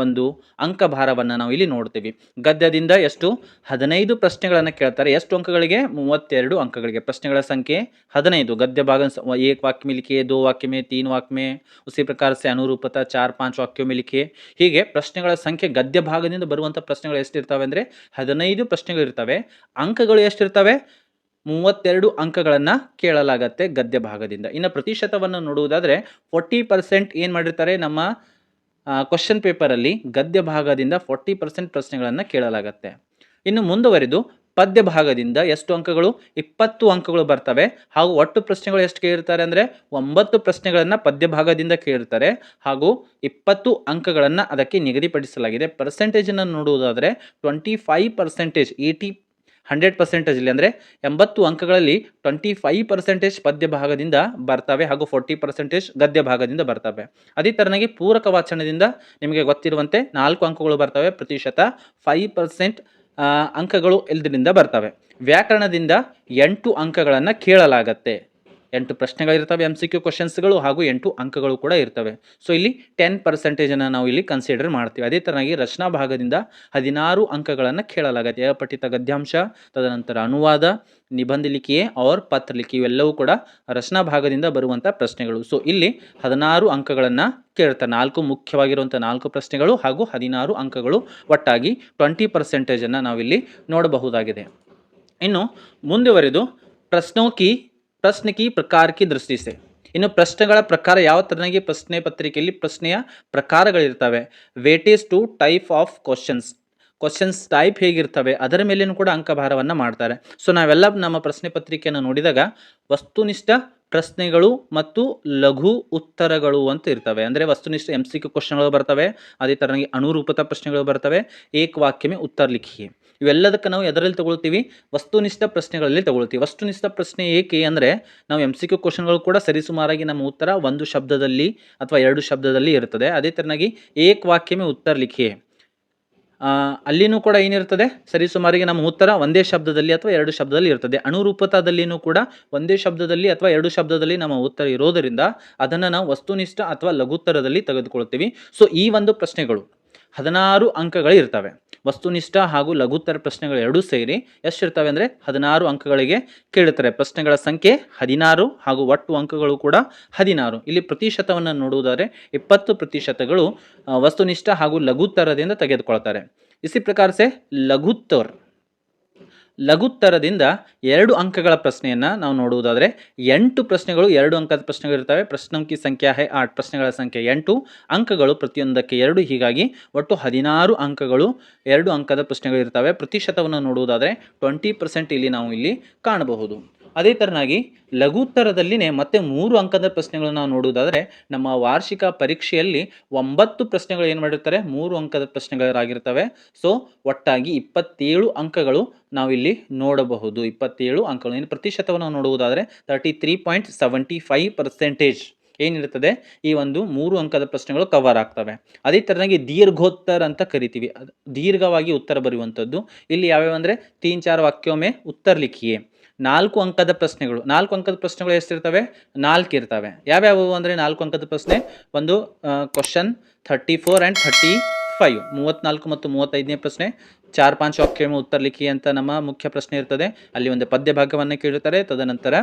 ಒಂದು ಅಂಕ ಭಾರವನ್ನು ನಾವು ಇಲ್ಲಿ ನೋಡ್ತೀವಿ. ಗದ್ಯದಿಂದ ಎಷ್ಟು 15 ಪ್ರಶ್ನೆಗಳನ್ನು ಕೇಳ್ತಾರೆ. ಎಷ್ಟು ಅಂಕಗಳಿಗೆ? 32 ಅಂಕಗಳಿಗೆ. ಪ್ರಶ್ನೆಗಳ ಸಂಖ್ಯೆ 15. गद्य भाग एक वाक्य में लिखिए, 2 वाक्य में, 3 वाक्य में, उसी प्रकार से अनुरूपता 4-5 वाक्यों में लिखिए. ಹೀಗೆ ಪ್ರಶ್ನೆಗಳ ಸಂಖ್ಯೆ ಗದ್ಯ ಭಾಗದಿಂದ ಬರುವಂಥ ಪ್ರಶ್ನೆಗಳು ಎಷ್ಟಿರ್ತವೆ ಅಂದರೆ 15 ಪ್ರಶ್ನೆಗಳು ಇರ್ತವೆ. ಅಂಕಗಳು ಎಷ್ಟಿರ್ತವೆ? 32 ಅಂಕಗಳನ್ನು ಕೇಳಲಾಗತ್ತೆ ಗದ್ಯ ಭಾಗದಿಂದ. ಇನ್ನು ಪ್ರತಿಶತವನ್ನು ನೋಡುವುದಾದರೆ 40% ಏನು ಮಾಡಿರ್ತಾರೆ, ನಮ್ಮ ಕ್ವಶನ್ ಪೇಪರಲ್ಲಿ ಗದ್ಯ ಭಾಗದಿಂದ 40% ಪ್ರಶ್ನೆಗಳನ್ನು ಕೇಳಲಾಗತ್ತೆ. ಇನ್ನು ಮುಂದುವರಿದು ಪದ್ಯ ಭಾಗದಿಂದ ಎಷ್ಟು ಅಂಕಗಳು? 20 ಅಂಕಗಳು ಬರ್ತವೆ. ಹಾಗೂ ಒಟ್ಟು ಪ್ರಶ್ನೆಗಳು ಎಷ್ಟು ಕೇಳಿರ್ತಾರೆ ಅಂದರೆ 9 ಪ್ರಶ್ನೆಗಳನ್ನು ಪದ್ಯ ಭಾಗದಿಂದ ಕೇಳಿರ್ತಾರೆ ಹಾಗೂ 20 ಅಂಕಗಳನ್ನು ಅದಕ್ಕೆ ನಿಗದಿಪಡಿಸಲಾಗಿದೆ. ಪರ್ಸೆಂಟೇಜನ್ನು ನೋಡುವುದಾದರೆ 25%, 100% ಅಂದರೆ 80 ಅಂಕಗಳಲ್ಲಿ 25% ಪದ್ಯ ಭಾಗದಿಂದ ಬರ್ತವೆ ಹಾಗೂ 40% ಗದ್ಯ ಭಾಗದಿಂದ ಬರ್ತವೆ. ಅದೇ ಥರನಾಗಿ ಪೂರಕ ವಾಚನದಿಂದ ನಿಮಗೆ ಗೊತ್ತಿರುವಂತೆ 4 ಅಂಕಗಳು ಬರ್ತವೆ. ಪ್ರತಿಶತ 5% ಅಂಕಗಳು ಇದರಿಂದ ಬರ್ತವೆ. ವ್ಯಾಕರಣದಿಂದ 8 ಅಂಕಗಳನ್ನು ಕೇಳಲಾಗತ್ತೆ. 8 ಪ್ರಶ್ನೆಗಳಿರ್ತವೆ, MCQ ಕ್ವಶನ್ಸ್ಗಳು ಹಾಗೂ 8 ಅಂಕಗಳು ಕೂಡ ಇರ್ತವೆ. ಸೊ ಇಲ್ಲಿ 10% ನಾವು ಇಲ್ಲಿ ಕನ್ಸಿಡರ್ ಮಾಡ್ತೀವಿ. ಅದೇ ಥರನಾಗಿ ರಚನಾ ಭಾಗದಿಂದ 16 ಅಂಕಗಳನ್ನು ಕೇಳಲಾಗುತ್ತೆ. ಅಪಠಿತ ಗದ್ಯಾಂಶ, ತದನಂತರ ಅನುವಾದ, ನಿಬಂಧ ಲಿಖಿಯೇ ಔರ್ ಪತ್ರ ಲಿಖಿ, ಇವೆಲ್ಲವೂ ಕೂಡ ರಚನಾ ಭಾಗದಿಂದ ಬರುವಂಥ ಪ್ರಶ್ನೆಗಳು. ಸೊ ಇಲ್ಲಿ 16 ಅಂಕಗಳನ್ನು ಕೇಳ್ತಾರೆ. 4 ಮುಖ್ಯವಾಗಿರುವಂಥ 4 ಪ್ರಶ್ನೆಗಳು ಹಾಗೂ 16 ಅಂಕಗಳು, ಒಟ್ಟಾಗಿ 20% ನಾವಿಲ್ಲಿ ನೋಡಬಹುದಾಗಿದೆ. ಇನ್ನು ಮುಂದುವರೆದು ಪ್ರಶ್ನೆ ಕಿ ಪ್ರಕಾರ ಕಿ ದೃಷ್ಟಿ ಸೆ, ಇನ್ನು ಪ್ರಶ್ನೆಗಳ ಪ್ರಕಾರ ಯಾವ ತರನಾಗಿ ಪ್ರಶ್ನೆ ಪತ್ರಿಕೆಯಲ್ಲಿ ಪ್ರಶ್ನೆಯ ಪ್ರಕಾರಗಳಿರ್ತವೆ. Weightage to type of questions type ಹೇಗಿರ್ತವೆ ಅದರ ಮೇಲೇನೂ ಕೂಡ ಅಂಕಭಾರವನ್ನು ಮಾಡ್ತಾರೆ. ಸೊ ನಾವೆಲ್ಲ ನಮ್ಮ ಪ್ರಶ್ನೆ ಪತ್ರಿಕೆಯನ್ನು ನೋಡಿದಾಗ ವಸ್ತುನಿಷ್ಠ ಪ್ರಶ್ನೆಗಳು ಮತ್ತು ಲಘು ಉತ್ತರಗಳು ಅಂತ ಇರ್ತವೆ. ಅಂದರೆ ವಸ್ತುನಿಷ್ಠ MCQ ಕ್ವಶನ್ಗಳು ಬರ್ತವೆ, ಅದೇ ಥರನಾಗಿ ಅನುರೂಪತಾ ಪ್ರಶ್ನೆಗಳು ಬರ್ತವೆ, ಏಕ ವಾಕ್ಯ ಮೇ ಉತ್ತರ ಲಿಖಿಯೇ, ಇವೆಲ್ಲದಕ್ಕೆ ನಾವು ಎದರಲ್ಲಿ ತಗೊಳ್ತೀವಿ? ವಸ್ತುನಿಷ್ಠ ಪ್ರಶ್ನೆಗಳಲ್ಲಿ ತಗೊಳ್ತೀವಿ. ವಸ್ತುನಿಷ್ಠ ಪ್ರಶ್ನೆ ಏಕೆ ಅಂದರೆ ನಾವು MCQ ಕ್ವಶನ್ಗಳು ಕೂಡ ಸರಿಸುಮಾರಾಗಿ ನಮ್ಮ ಉತ್ತರ 1 ಶಬ್ದದಲ್ಲಿ ಅಥವಾ 2 ಶಬ್ದದಲ್ಲಿ ಇರ್ತದೆ. ಅದೇ ಥರನಾಗಿ ಏಕ ವಾಕ್ಯ ಮೇ ಉತ್ತರ ಲಿಖಿಯೇ, ಅಲ್ಲಿನೂ ಕೂಡ ಏನಿರ್ತದೆ, ಸರಿಸುಮಾರಿಗೆ ನಮ್ಮ ಉತ್ತರ ಒಂದೇ ಶಬ್ದದಲ್ಲಿ ಅಥವಾ 2 ಶಬ್ದದಲ್ಲಿ ಇರ್ತದೆ. ಅನುರೂಪತಾದಲ್ಲಿನೂ ಕೂಡ ಒಂದೇ ಶಬ್ದದಲ್ಲಿ ಅಥವಾ 2 ಶಬ್ದದಲ್ಲಿ ನಮ್ಮ ಉತ್ತರ ಇರೋದರಿಂದ ಅದನ್ನು ನಾವು ವಸ್ತುನಿಷ್ಠ ಅಥವಾ ಲಘುತ್ತರದಲ್ಲಿ ತೆಗೆದುಕೊಳ್ತೀವಿ. ಸೊ ಈ ಒಂದು ಪ್ರಶ್ನೆಗಳು 16 ಅಂಕಗಳು ಇರ್ತವೆ. ವಸ್ತುನಿಷ್ಠ ಹಾಗೂ ಲಘುತ್ತರ ಪ್ರಶ್ನೆಗಳು ಎರಡೂ ಸೇರಿ ಎಷ್ಟಿರ್ತವೆ ಅಂದರೆ 16 ಅಂಕಗಳಿಗೆ ಕೇಳುತ್ತಾರೆ. ಪ್ರಶ್ನೆಗಳ ಸಂಖ್ಯೆ 16 ಹಾಗೂ ಒಟ್ಟು ಅಂಕಗಳು ಕೂಡ 16. ಇಲ್ಲಿ ಪ್ರತಿಶತವನ್ನು ನೋಡುವುದಾದರೆ 20% ವಸ್ತುನಿಷ್ಠ ಹಾಗೂ ಲಘುತ್ತರದಿಂದ ತೆಗೆದುಕೊಳ್ತಾರೆ. ಇಸಿ ಪ್ರಕಾರ ಸೆ ಲಘುತ್ತರದಿಂದ 2 ಅಂಕಗಳ ಪ್ರಶ್ನೆಯನ್ನು ನಾವು ನೋಡುವುದಾದರೆ 8 ಪ್ರಶ್ನೆಗಳು 2 ಅಂಕದ ಪ್ರಶ್ನೆಗಳಿರ್ತವೆ. ಪ್ರಶ್ನೋं की ಸಂಖ್ಯೆ 8, ಪ್ರಶ್ನೆಗಳ ಸಂಖ್ಯೆ 8, ಅಂಕಗಳು ಪ್ರತಿಯೊಂದಕ್ಕೆ 2, ಹೀಗಾಗಿ ಒಟ್ಟು 16 ಅಂಕಗಳು 2 ಅಂಕದ ಪ್ರಶ್ನೆಗಳಿರ್ತವೆ. ಪ್ರತಿಶತವನ್ನು ನೋಡುವುದಾದರೆ 20% ಇಲ್ಲಿ ನಾವು ಇಲ್ಲಿ ಕಾಣಬಹುದು. ಅದೇ ಥರನಾಗಿ ಲಘುತ್ತರದಲ್ಲಿನೇ ಮತ್ತೆ 3 ಅಂಕದ ಪ್ರಶ್ನೆಗಳನ್ನು ನಾವು ನೋಡುವುದಾದರೆ ನಮ್ಮ ವಾರ್ಷಿಕ ಪರೀಕ್ಷೆಯಲ್ಲಿ 9 ಪ್ರಶ್ನೆಗಳು ಏನು ಮಾಡಿರ್ತಾರೆ, 3 ಅಂಕದ ಪ್ರಶ್ನೆಗಳಾಗಿರ್ತವೆ. ಸೊ ಒಟ್ಟಾಗಿ 27 ಅಂಕಗಳು ನಾವಿಲ್ಲಿ ನೋಡಬಹುದು. 27 ಅಂಕಗಳು. ಇನ್ನು ಪ್ರತಿಶತವನ್ನು ನೋಡುವುದಾದರೆ 33.75% ಏನಿರ್ತದೆ, ಈ ಒಂದು 3 ಅಂಕದ ಪ್ರಶ್ನೆಗಳು ಕವರ್ ಆಗ್ತವೆ. ಅದೇ ಥರನಾಗಿ ದೀರ್ಘೋತ್ತರ ಅಂತ ಕರಿತೀವಿ, ದೀರ್ಘವಾಗಿ ಉತ್ತರ ಬರೆಯುವಂಥದ್ದು. ಇಲ್ಲಿ ಯಾವ್ಯಾವ ಅಂದರೆ 3-4 ವಾಕ್ಯೋं में ಉತ್ತರ ಲಿಖಿಯೇ, 4 ಅಂಕದ ಪ್ರಶ್ನೆಗಳು. 4 ಅಂಕದ ಪ್ರಶ್ನೆಗಳು ಎಷ್ಟಿರ್ತವೆ? 4 ಇರ್ತವೆ. ಯಾವ್ಯಾವು ಅಂದರೆ 4 ಅಂಕದ ಪ್ರಶ್ನೆ, ಒಂದು ಕ್ವಶನ್ 34 ಆ್ಯಂಡ್ 35, 34 ಮತ್ತು 35ನೇ ಪ್ರಶ್ನೆ. 4-5 ವಾಕ್ಯ में ಉತ್ತರ ಲಿಖಿ ಅಂತ ನಮ್ಮ ಮುಖ್ಯ ಪ್ರಶ್ನೆ ಇರ್ತದೆ. ಅಲ್ಲಿ ಒಂದು ಪದ್ಯ ಭಾಗವನ್ನು ಕೇಳುತ್ತಾರೆ. ತದನಂತರ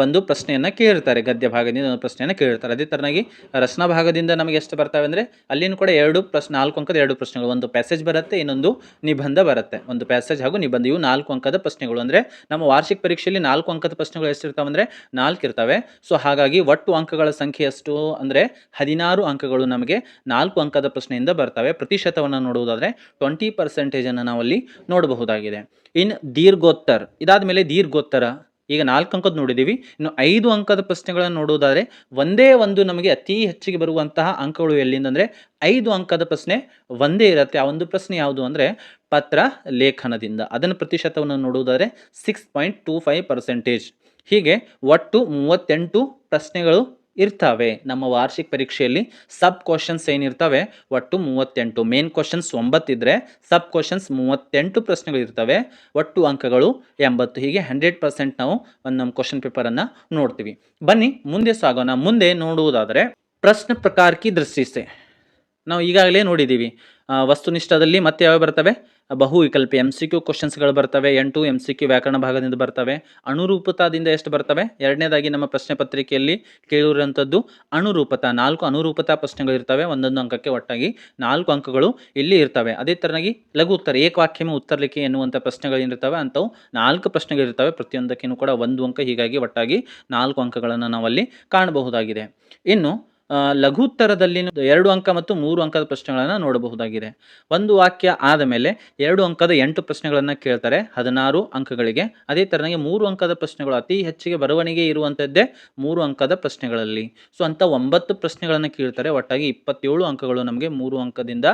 ಒಂದು ಪ್ರಶ್ನೆಯನ್ನು ಕೇಳಿರ್ತಾರೆ, ಗದ್ಯ ಭಾಗದಿಂದ ಒಂದು ಪ್ರಶ್ನೆಯನ್ನು ಕೇಳಿರ್ತಾರೆ. ಅದೇ ಥರನಾಗಿ ರಚನಾ ಭಾಗದಿಂದ ನಮಗೆ ಎಷ್ಟು ಬರ್ತವೆ ಅಂದರೆ ಅಲ್ಲಿನೂ ಕೂಡ 4 ಅಂಕದ 2 ಪ್ರಶ್ನೆಗಳು, ಒಂದು ಪ್ಯಾಸೇಜ್ ಬರುತ್ತೆ, ಇನ್ನೊಂದು ನಿಬಂಧ ಬರುತ್ತೆ. ಒಂದು ಪ್ಯಾಸೇಜ್ ಹಾಗೂ ನಿಬಂಧ, ಇವು 4 ಅಂಕದ ಪ್ರಶ್ನೆಗಳು. ಅಂದರೆ ನಮ್ಮ ವಾರ್ಷಿಕ ಪರೀಕ್ಷೆಯಲ್ಲಿ 4 ಅಂಕದ ಪ್ರಶ್ನೆಗಳು ಎಷ್ಟಿರ್ತಾವೆ ಅಂದರೆ 4 ಇರ್ತವೆ. ಸೊ ಹಾಗಾಗಿ ಒಟ್ಟು ಅಂಕಗಳ ಸಂಖ್ಯೆ ಎಷ್ಟು ಅಂದರೆ 16 ಅಂಕಗಳು ನಮಗೆ 4 ಅಂಕದ ಪ್ರಶ್ನೆಯಿಂದ ಬರ್ತವೆ. ಪ್ರತಿಶತವನ್ನು ನೋಡುವುದಾದರೆ 20% ನಾವಲ್ಲಿ ನೋಡಬಹುದಾಗಿದೆ. ಇನ್ನು ದೀರ್ಘೋತ್ತರ, ಇದಾದ ಮೇಲೆ ದೀರ್ಘೋತ್ತರ, ಈಗ 4 ಅಂಕದ ನೋಡಿದ್ದೀವಿ. ಇನ್ನು 5 ಅಂಕದ ಪ್ರಶ್ನೆಗಳನ್ನು ನೋಡುವುದಾದರೆ ಒಂದೇ ಒಂದು ನಮಗೆ ಅತಿ ಹೆಚ್ಚಿಗೆ ಬರುವಂತಹ ಅಂಕಗಳು ಎಲ್ಲಿಂದ ಅಂದರೆ 5 ಅಂಕದ ಪ್ರಶ್ನೆ ಒಂದೇ ಇರುತ್ತೆ. ಆ ಒಂದು ಪ್ರಶ್ನೆ ಯಾವುದು ಅಂದರೆ ಪತ್ರ ಲೇಖನದಿಂದ. ಅದನ್ನು ಪ್ರತಿಶತವನ್ನು ನೋಡುವುದಾದರೆ 6.25%. ಹೀಗೆ ಒಟ್ಟು 38 ಪ್ರಶ್ನೆಗಳು ಇರ್ತವೆ ನಮ್ಮ ವಾರ್ಷಿಕ ಪರೀಕ್ಷೆಯಲ್ಲಿ. ಸಬ್ ಕ್ವಶನ್ಸ್ ಏನಿರ್ತವೆ ಒಟ್ಟು 38, ಮೇನ್ ಕ್ವಶನ್ಸ್ 9 ಇದ್ದರೆ ಸಬ್ ಕ್ವಶನ್ಸ್ 38 ಪ್ರಶ್ನೆಗಳು ಇರ್ತವೆ. ಒಟ್ಟು ಅಂಕಗಳು 80. ಹೀಗೆ 100% ನಾವು ಒಂದು ನಮ್ಮ ಕ್ವಶನ್ ಪೇಪರನ್ನು ನೋಡ್ತೀವಿ. ಬನ್ನಿ ಮುಂದೆ ಸಾಗೋಣ. ಮುಂದೆ ನೋಡುವುದಾದರೆ ಪ್ರಶ್ನೆ ಪ್ರಕಾರ ಕಿ ದೃಷ್ಟಿ ಸೆ ನಾವು ಈಗಾಗಲೇ ನೋಡಿದ್ದೀವಿ. ವಸ್ತುನಿಷ್ಠದಲ್ಲಿ ಮತ್ತೆ ಯಾವ ಬರ್ತವೆ, ಬಹು ವಿಕಲ್ಪಿ MCQ ಕ್ವಶನ್ಸ್ಗಳು ಬರ್ತವೆ. 8 MCQ ವ್ಯಾಕರಣ ಭಾಗದಿಂದ ಬರ್ತವೆ. ಅನುರೂಪತಾದಿಂದ ಎಷ್ಟು ಬರ್ತವೆ, ಎರಡನೇದಾಗಿ ನಮ್ಮ ಪ್ರಶ್ನೆ ಪತ್ರಿಕೆಯಲ್ಲಿ ಕೇಳಿರುವಂಥದ್ದು ಅನುರೂಪತಾ, 4 ಅನುರೂಪತಾ ಪ್ರಶ್ನೆಗಳಿರ್ತವೆ. ಒಂದೊಂದು ಅಂಕಕ್ಕೆ ಒಟ್ಟಾಗಿ 4 ಅಂಕಗಳು ಇಲ್ಲಿ ಇರ್ತವೆ. ಅದೇ ಥರನಾಗಿ ಲಘು ಉತ್ತರ, ಏಕವಾಕ್ಯಮ ಉತ್ತರಲಿಕೆ ಎನ್ನುವಂಥ ಪ್ರಶ್ನೆಗಳೇನಿರ್ತವೆ ಅಂಥವು 4 ಪ್ರಶ್ನೆಗಳಿರ್ತವೆ. ಪ್ರತಿಯೊಂದಕ್ಕೂ ಕೂಡ 1 ಅಂಕ, ಹೀಗಾಗಿ ಒಟ್ಟಾಗಿ 4 ಅಂಕಗಳನ್ನು ನಾವಲ್ಲಿ ಕಾಣಬಹುದಾಗಿದೆ. ಇನ್ನು ಲಘು ಉತ್ತರದಲ್ಲಿ 2 ಅಂಕ ಮತ್ತು 3 ಅಂಕದ ಪ್ರಶ್ನೆಗಳನ್ನು ನೋಡಬಹುದಾಗಿದೆ. ಒಂದು ವಾಕ್ಯ ಆದ ಮೇಲೆ 2 ಅಂಕದ 8 ಪ್ರಶ್ನೆಗಳನ್ನು ಕೇಳ್ತಾರೆ 16 ಅಂಕಗಳಿಗೆ. ಅದೇ ಥರನಾಗಿ 3 ಅಂಕದ ಪ್ರಶ್ನೆಗಳು, ಅತಿ ಹೆಚ್ಚಿಗೆ ಬರವಣಿಗೆ ಇರುವಂಥದ್ದೇ 3 ಅಂಕದ ಪ್ರಶ್ನೆಗಳಲ್ಲಿ. ಸೊ ಅಂಥ 9 ಪ್ರಶ್ನೆಗಳನ್ನು ಕೇಳ್ತಾರೆ. ಒಟ್ಟಾಗಿ 27 ಅಂಕಗಳು ನಮಗೆ 3 ಅಂಕದಿಂದ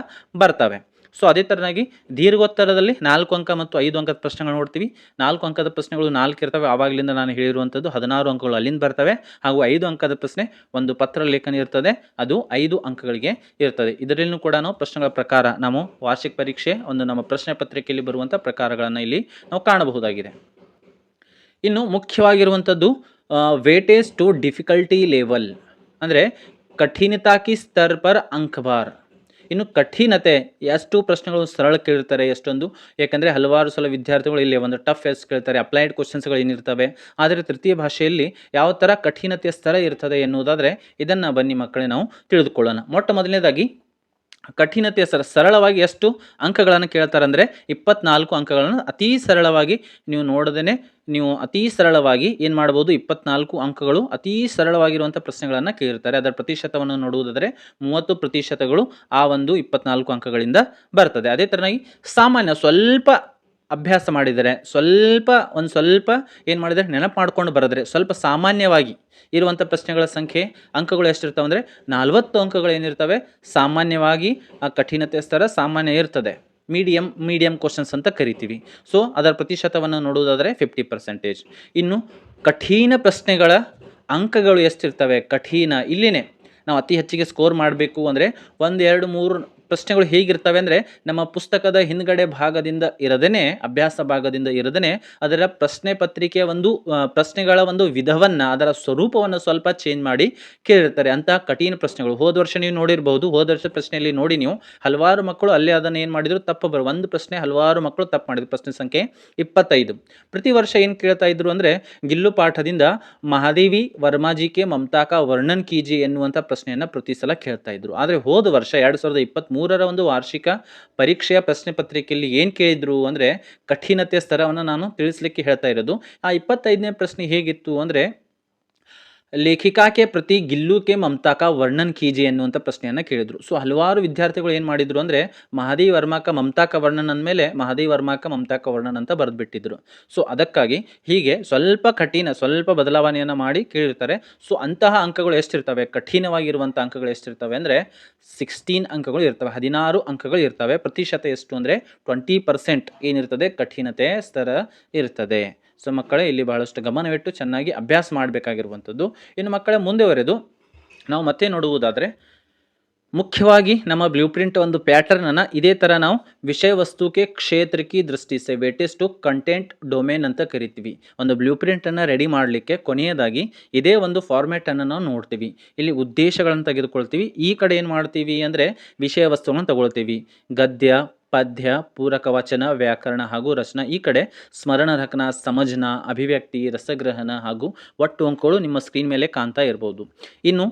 ಬರ್ತವೆ. ಸೊ ಅದೇ ಥರನಾಗಿ ದೀರ್ಘೋತ್ತರದಲ್ಲಿ 4 ಅಂಕ ಮತ್ತು 5 ಅಂಕದ ಪ್ರಶ್ನೆಗಳು ನೋಡ್ತೀವಿ. 4 ಅಂಕದ ಪ್ರಶ್ನೆಗಳು 4 ಇರ್ತವೆ. ಆವಾಗಲಿಂದ ನಾನು ಹೇಳಿರುವಂಥದ್ದು 16 ಅಂಕಗಳು ಅಲ್ಲಿಂದ ಬರ್ತವೆ. ಹಾಗೂ 5 ಅಂಕದ ಪ್ರಶ್ನೆ ಒಂದು ಪತ್ರ ಲೇಖನ ಇರ್ತದೆ, ಅದು 5 ಅಂಕಗಳಿಗೆ ಇರ್ತದೆ. ಇದರಲ್ಲೂ ಕೂಡ ನಾವು ಪ್ರಶ್ನೆಗಳ ಪ್ರಕಾರ ನಾವು ವಾರ್ಷಿಕ ಪರೀಕ್ಷೆ ಒಂದು ನಮ್ಮ ಪ್ರಶ್ನೆ ಪತ್ರಿಕೆಯಲ್ಲಿ ಬರುವಂಥ ಪ್ರಕಾರಗಳನ್ನು ಇಲ್ಲಿ ನಾವು ಕಾಣಬಹುದಾಗಿದೆ. ಇನ್ನು ಮುಖ್ಯವಾಗಿರುವಂಥದ್ದು ವೇಟೇಜ್ ಟು ಡಿಫಿಕಲ್ಟಿ ಲೆವೆಲ್, ಅಂದರೆ ಕಠಿಣತಾ ಕಿ ಸ್ತರ ಪರ್ ಅಂಕಭಾರ್. ಇನ್ನು ಕಠಿಣತೆ, ಎಷ್ಟು ಪ್ರಶ್ನೆಗಳು ಸರಳ ಕೇಳಿರ್ತಾರೆ ಎಷ್ಟೊಂದು, ಯಾಕಂದರೆ ಹಲವಾರು ಸಲ ವಿದ್ಯಾರ್ಥಿಗಳು ಇಲ್ಲಿ ಒಂದು ಟಫ್ ಎಸ್ ಕೇಳ್ತಾರೆ, ಅಪ್ಲೈಡ್ ಕ್ವಶನ್ಸ್ಗಳು ಏನಿರ್ತವೆ. ಆದರೆ ತೃತೀಯ ಭಾಷೆಯಲ್ಲಿ ಯಾವ ಥರ ಕಠಿಣತೆಯ ಸ್ತರ ಇರ್ತದೆ ಎನ್ನುವುದಾದರೆ ಇದನ್ನು ಬನ್ನಿ ಮಕ್ಕಳೇ ನಾವು ತಿಳಿದುಕೊಳ್ಳೋಣ. ಮೊಟ್ಟ ಮೊದಲನೇದಾಗಿ ಕಠಿಣತೆಯ ಸರಳವಾಗಿ ಎಷ್ಟು ಅಂಕಗಳನ್ನು ಕೇಳ್ತಾರೆ ಅಂದರೆ 24 ಅಂಕಗಳನ್ನು ಅತೀ ಸರಳವಾಗಿ ನೀವು ನೋಡದೇ ನೀವು ಅತೀ ಸರಳವಾಗಿ ಏನು ಮಾಡ್ಬೋದು, 24 ಅಂಕಗಳು ಅತೀ ಸರಳವಾಗಿರುವಂಥ ಪ್ರಶ್ನೆಗಳನ್ನು ಕೇಳಿರ್ತಾರೆ. ಅದರ ಪ್ರತಿಶತವನ್ನು ನೋಡುವುದಾದರೆ 30% ಆ ಒಂದು 24 ಅಂಕಗಳಿಂದ ಬರ್ತದೆ. ಅದೇ ಥರನಾಗಿ ಸಾಮಾನ್ಯ ಸ್ವಲ್ಪ ಅಭ್ಯಾಸ ಮಾಡಿದರೆ, ಸ್ವಲ್ಪ ಏನು ಮಾಡಿದರೆ ನೆನಪು ಮಾಡ್ಕೊಂಡು ಬರೆದ್ರೆ, ಸ್ವಲ್ಪ ಸಾಮಾನ್ಯವಾಗಿ ಇರುವಂಥ ಪ್ರಶ್ನೆಗಳ ಸಂಖ್ಯೆ ಅಂಕಗಳು ಎಷ್ಟಿರ್ತವೆ ಅಂದರೆ 40 ಅಂಕಗಳು ಏನಿರ್ತವೆ ಸಾಮಾನ್ಯವಾಗಿ. ಆ ಕಠಿಣತೆ ಸ್ತರ ಸಾಮಾನ್ಯ ಇರ್ತದೆ, ಮೀಡಿಯಂ ಕ್ವಶನ್ಸ್ ಅಂತ ಕರಿತೀವಿ. ಸೊ ಅದರ ಪ್ರತಿಶತವನ್ನು ನೋಡುವುದಾದರೆ 50%. ಇನ್ನು ಕಠಿಣ ಪ್ರಶ್ನೆಗಳ ಅಂಕಗಳು ಎಷ್ಟಿರ್ತವೆ, ಕಠಿಣ ಇಲ್ಲಿನೇ ನಾವು ಅತಿ ಹೆಚ್ಚಿಗೆ ಸ್ಕೋರ್ ಮಾಡಬೇಕು ಅಂದರೆ 1, 2, 3 ಪ್ರಶ್ನೆಗಳು ಹೇಗಿರ್ತವೆ ಅಂದರೆ ನಮ್ಮ ಪುಸ್ತಕದ ಹಿಂದ್ಗಡೆ ಭಾಗದಿಂದ ಇರದೇ, ಅಭ್ಯಾಸ ಭಾಗದಿಂದ ಇರದೇ ಅದರ ಪ್ರಶ್ನೆ ಪತ್ರಿಕೆಯ ಒಂದು ಪ್ರಶ್ನೆಗಳ ಒಂದು ವಿಧವನ್ನು, ಅದರ ಸ್ವರೂಪವನ್ನು ಸ್ವಲ್ಪ ಚೇಂಜ್ ಮಾಡಿ ಕೇಳಿರ್ತಾರೆ. ಅಂತಹ ಕಠಿಣ ಪ್ರಶ್ನೆಗಳು ಹೋದ ವರ್ಷ ನೀವು ನೋಡಿರ್ಬೋದು. ಹೋದ ವರ್ಷ ಪ್ರಶ್ನೆಯಲ್ಲಿ ನೋಡಿ ನೀವು ಹಲವಾರು ಮಕ್ಕಳು ಅಲ್ಲೇ ಅದನ್ನು ಏನು ಮಾಡಿದ್ರು, ತಪ್ಪು ಒಂದು ಪ್ರಶ್ನೆ ಹಲವಾರು ಮಕ್ಕಳು ತಪ್ಪು ಮಾಡಿದ್ರು. ಪ್ರಶ್ನೆ ಸಂಖ್ಯೆ 25. ಪ್ರತಿ ವರ್ಷ ಏನು ಕೇಳ್ತಾ ಇದ್ರು ಅಂದರೆ ಗಿಲ್ಲು ಪಾಠದಿಂದ ಮಹಾದೇವಿ ವರ್ಮಾಜಿಕೆ ಮಮತಾ ಕಾ ವರ್ಣನ್ ಕೀಜಿ ಎನ್ನುವಂಥ ಪ್ರಶ್ನೆಯನ್ನು ಪ್ರತಿ ಸಲ ಕೇಳ್ತಾ ಇದ್ರು. ಆದರೆ ಹೋದ ವರ್ಷ 2023 ಒಂದು ವಾರ್ಷಿಕ ಪರೀಕ್ಷೆಯ ಪ್ರಶ್ನೆ ಪತ್ರಿಕೆಯಲ್ಲಿ ಏನು ಕೇಳಿದ್ರು ಅಂದರೆ ಕಠಿಣತೆಯ ಸ್ತರವನ್ನು ನಾನು ತಿಳಿಸ್ಲಿಕ್ಕೆ ಹೇಳ್ತಾ ಇರೋದು. ಆ 25ನೇ ಪ್ರಶ್ನೆ ಹೇಗಿತ್ತು ಅಂದರೆ ಲೇಖಿಕಾಕ್ಕೆ ಪ್ರತಿ ಗಿಲ್ಲುಕೆ ಮಮತಾಕ ವರ್ಣನ್ ಕೀಜಿ ಎನ್ನುವಂಥ ಪ್ರಶ್ನೆಯನ್ನು ಕೇಳಿದರು. ಸೊ ಹಲವಾರು ವಿದ್ಯಾರ್ಥಿಗಳು ಏನು ಮಾಡಿದರು ಅಂದರೆ ಮಹಾದೇವಿ ವರ್ಮಾಕ ಮಮತಾಕ ವರ್ಣನ್ ಅಂದಮೇಲೆ ಮಹಾದೇವಿ ವರ್ಮಾಕ ಮಮತಾಕ ವರ್ಣನ್ ಅಂತ ಬರೆದುಬಿಟ್ಟಿದ್ರು. ಸೊ ಅದಕ್ಕಾಗಿ ಹೀಗೆ ಸ್ವಲ್ಪ ಬದಲಾವಣೆಯನ್ನು ಮಾಡಿ ಕೇಳಿರ್ತಾರೆ. ಸೊ ಅಂತಹ ಅಂಕಗಳು ಎಷ್ಟಿರ್ತವೆ, ಕಠಿಣವಾಗಿರುವಂಥ ಅಂಕಗಳು ಎಷ್ಟಿರ್ತವೆ ಅಂದರೆ 16 ಅಂಕಗಳು ಇರ್ತವೆ, 16 ಅಂಕಗಳು ಇರ್ತವೆ. ಪ್ರತಿಶತ ಎಷ್ಟು ಅಂದರೆ 20% ಏನಿರ್ತದೆ ಕಠಿಣತೆ ಸ್ತರ ಇರ್ತದೆ. ಸೊ ಮಕ್ಕಳೇ ಇಲ್ಲಿ ಬಹಳಷ್ಟು ಗಮನವಿಟ್ಟು ಚೆನ್ನಾಗಿ ಅಭ್ಯಾಸ ಮಾಡಬೇಕಾಗಿರುವಂಥದ್ದು. ಇನ್ನು ಮಕ್ಕಳೇ ಮುಂದುವರೆದು ನಾವು ಮತ್ತೆ ನೋಡುವುದಾದರೆ ಮುಖ್ಯವಾಗಿ ನಮ್ಮ ಬ್ಲೂ ಪ್ರಿಂಟ್ ಒಂದು ಪ್ಯಾಟರ್ನನ್ನು ಇದೇ ಥರ ನಾವು ವಿಷಯ ವಸ್ತುಕ್ಕೆ ಕ್ಷೇತ್ರಕ್ಕೆ ದೃಷ್ಟಿ ಸೆ ವೇಟೇಜ್ ಟು ಕಂಟೆಂಟ್ ಡೊಮೇನ್ ಅಂತ ಕರಿತೀವಿ. ಒಂದು ಬ್ಲೂ ಪ್ರಿಂಟನ್ನು ರೆಡಿ ಮಾಡಲಿಕ್ಕೆ ಕೊನೆಯದಾಗಿ ಇದೇ ಒಂದು ಫಾರ್ಮ್ಯಾಟನ್ನು ನಾವು ನೋಡ್ತೀವಿ. ಇಲ್ಲಿ ಉದ್ದೇಶಗಳನ್ನು ತೆಗೆದುಕೊಳ್ತೀವಿ. ಈ ಕಡೆ ಏನು ಮಾಡ್ತೀವಿ ಅಂದರೆ ವಿಷಯ ವಸ್ತುಗಳನ್ನು ತಗೊಳ್ತೀವಿ. ಗದ್ಯ, ಪದ್ಯ, ಪೂರಕ ವಚನ, ವ್ಯಾಕರಣ ಹಾಗೂ ರಚನಾ. ಈ ಕಡೆ ಸ್ಮರಣ ರಕನ, ಸಮಜ್ನ, ಅಭಿವ್ಯಕ್ತಿ, ರಸಗ್ರಹಣ ಹಾಗೂ ಒಟ್ಟು ಅಂಕಗಳು ನಿಮ್ಮ ಸ್ಕ್ರೀನ್ ಮೇಲೆ ಕಾಣ್ತಾ ಇರ್ಬೋದು. ಇನ್ನು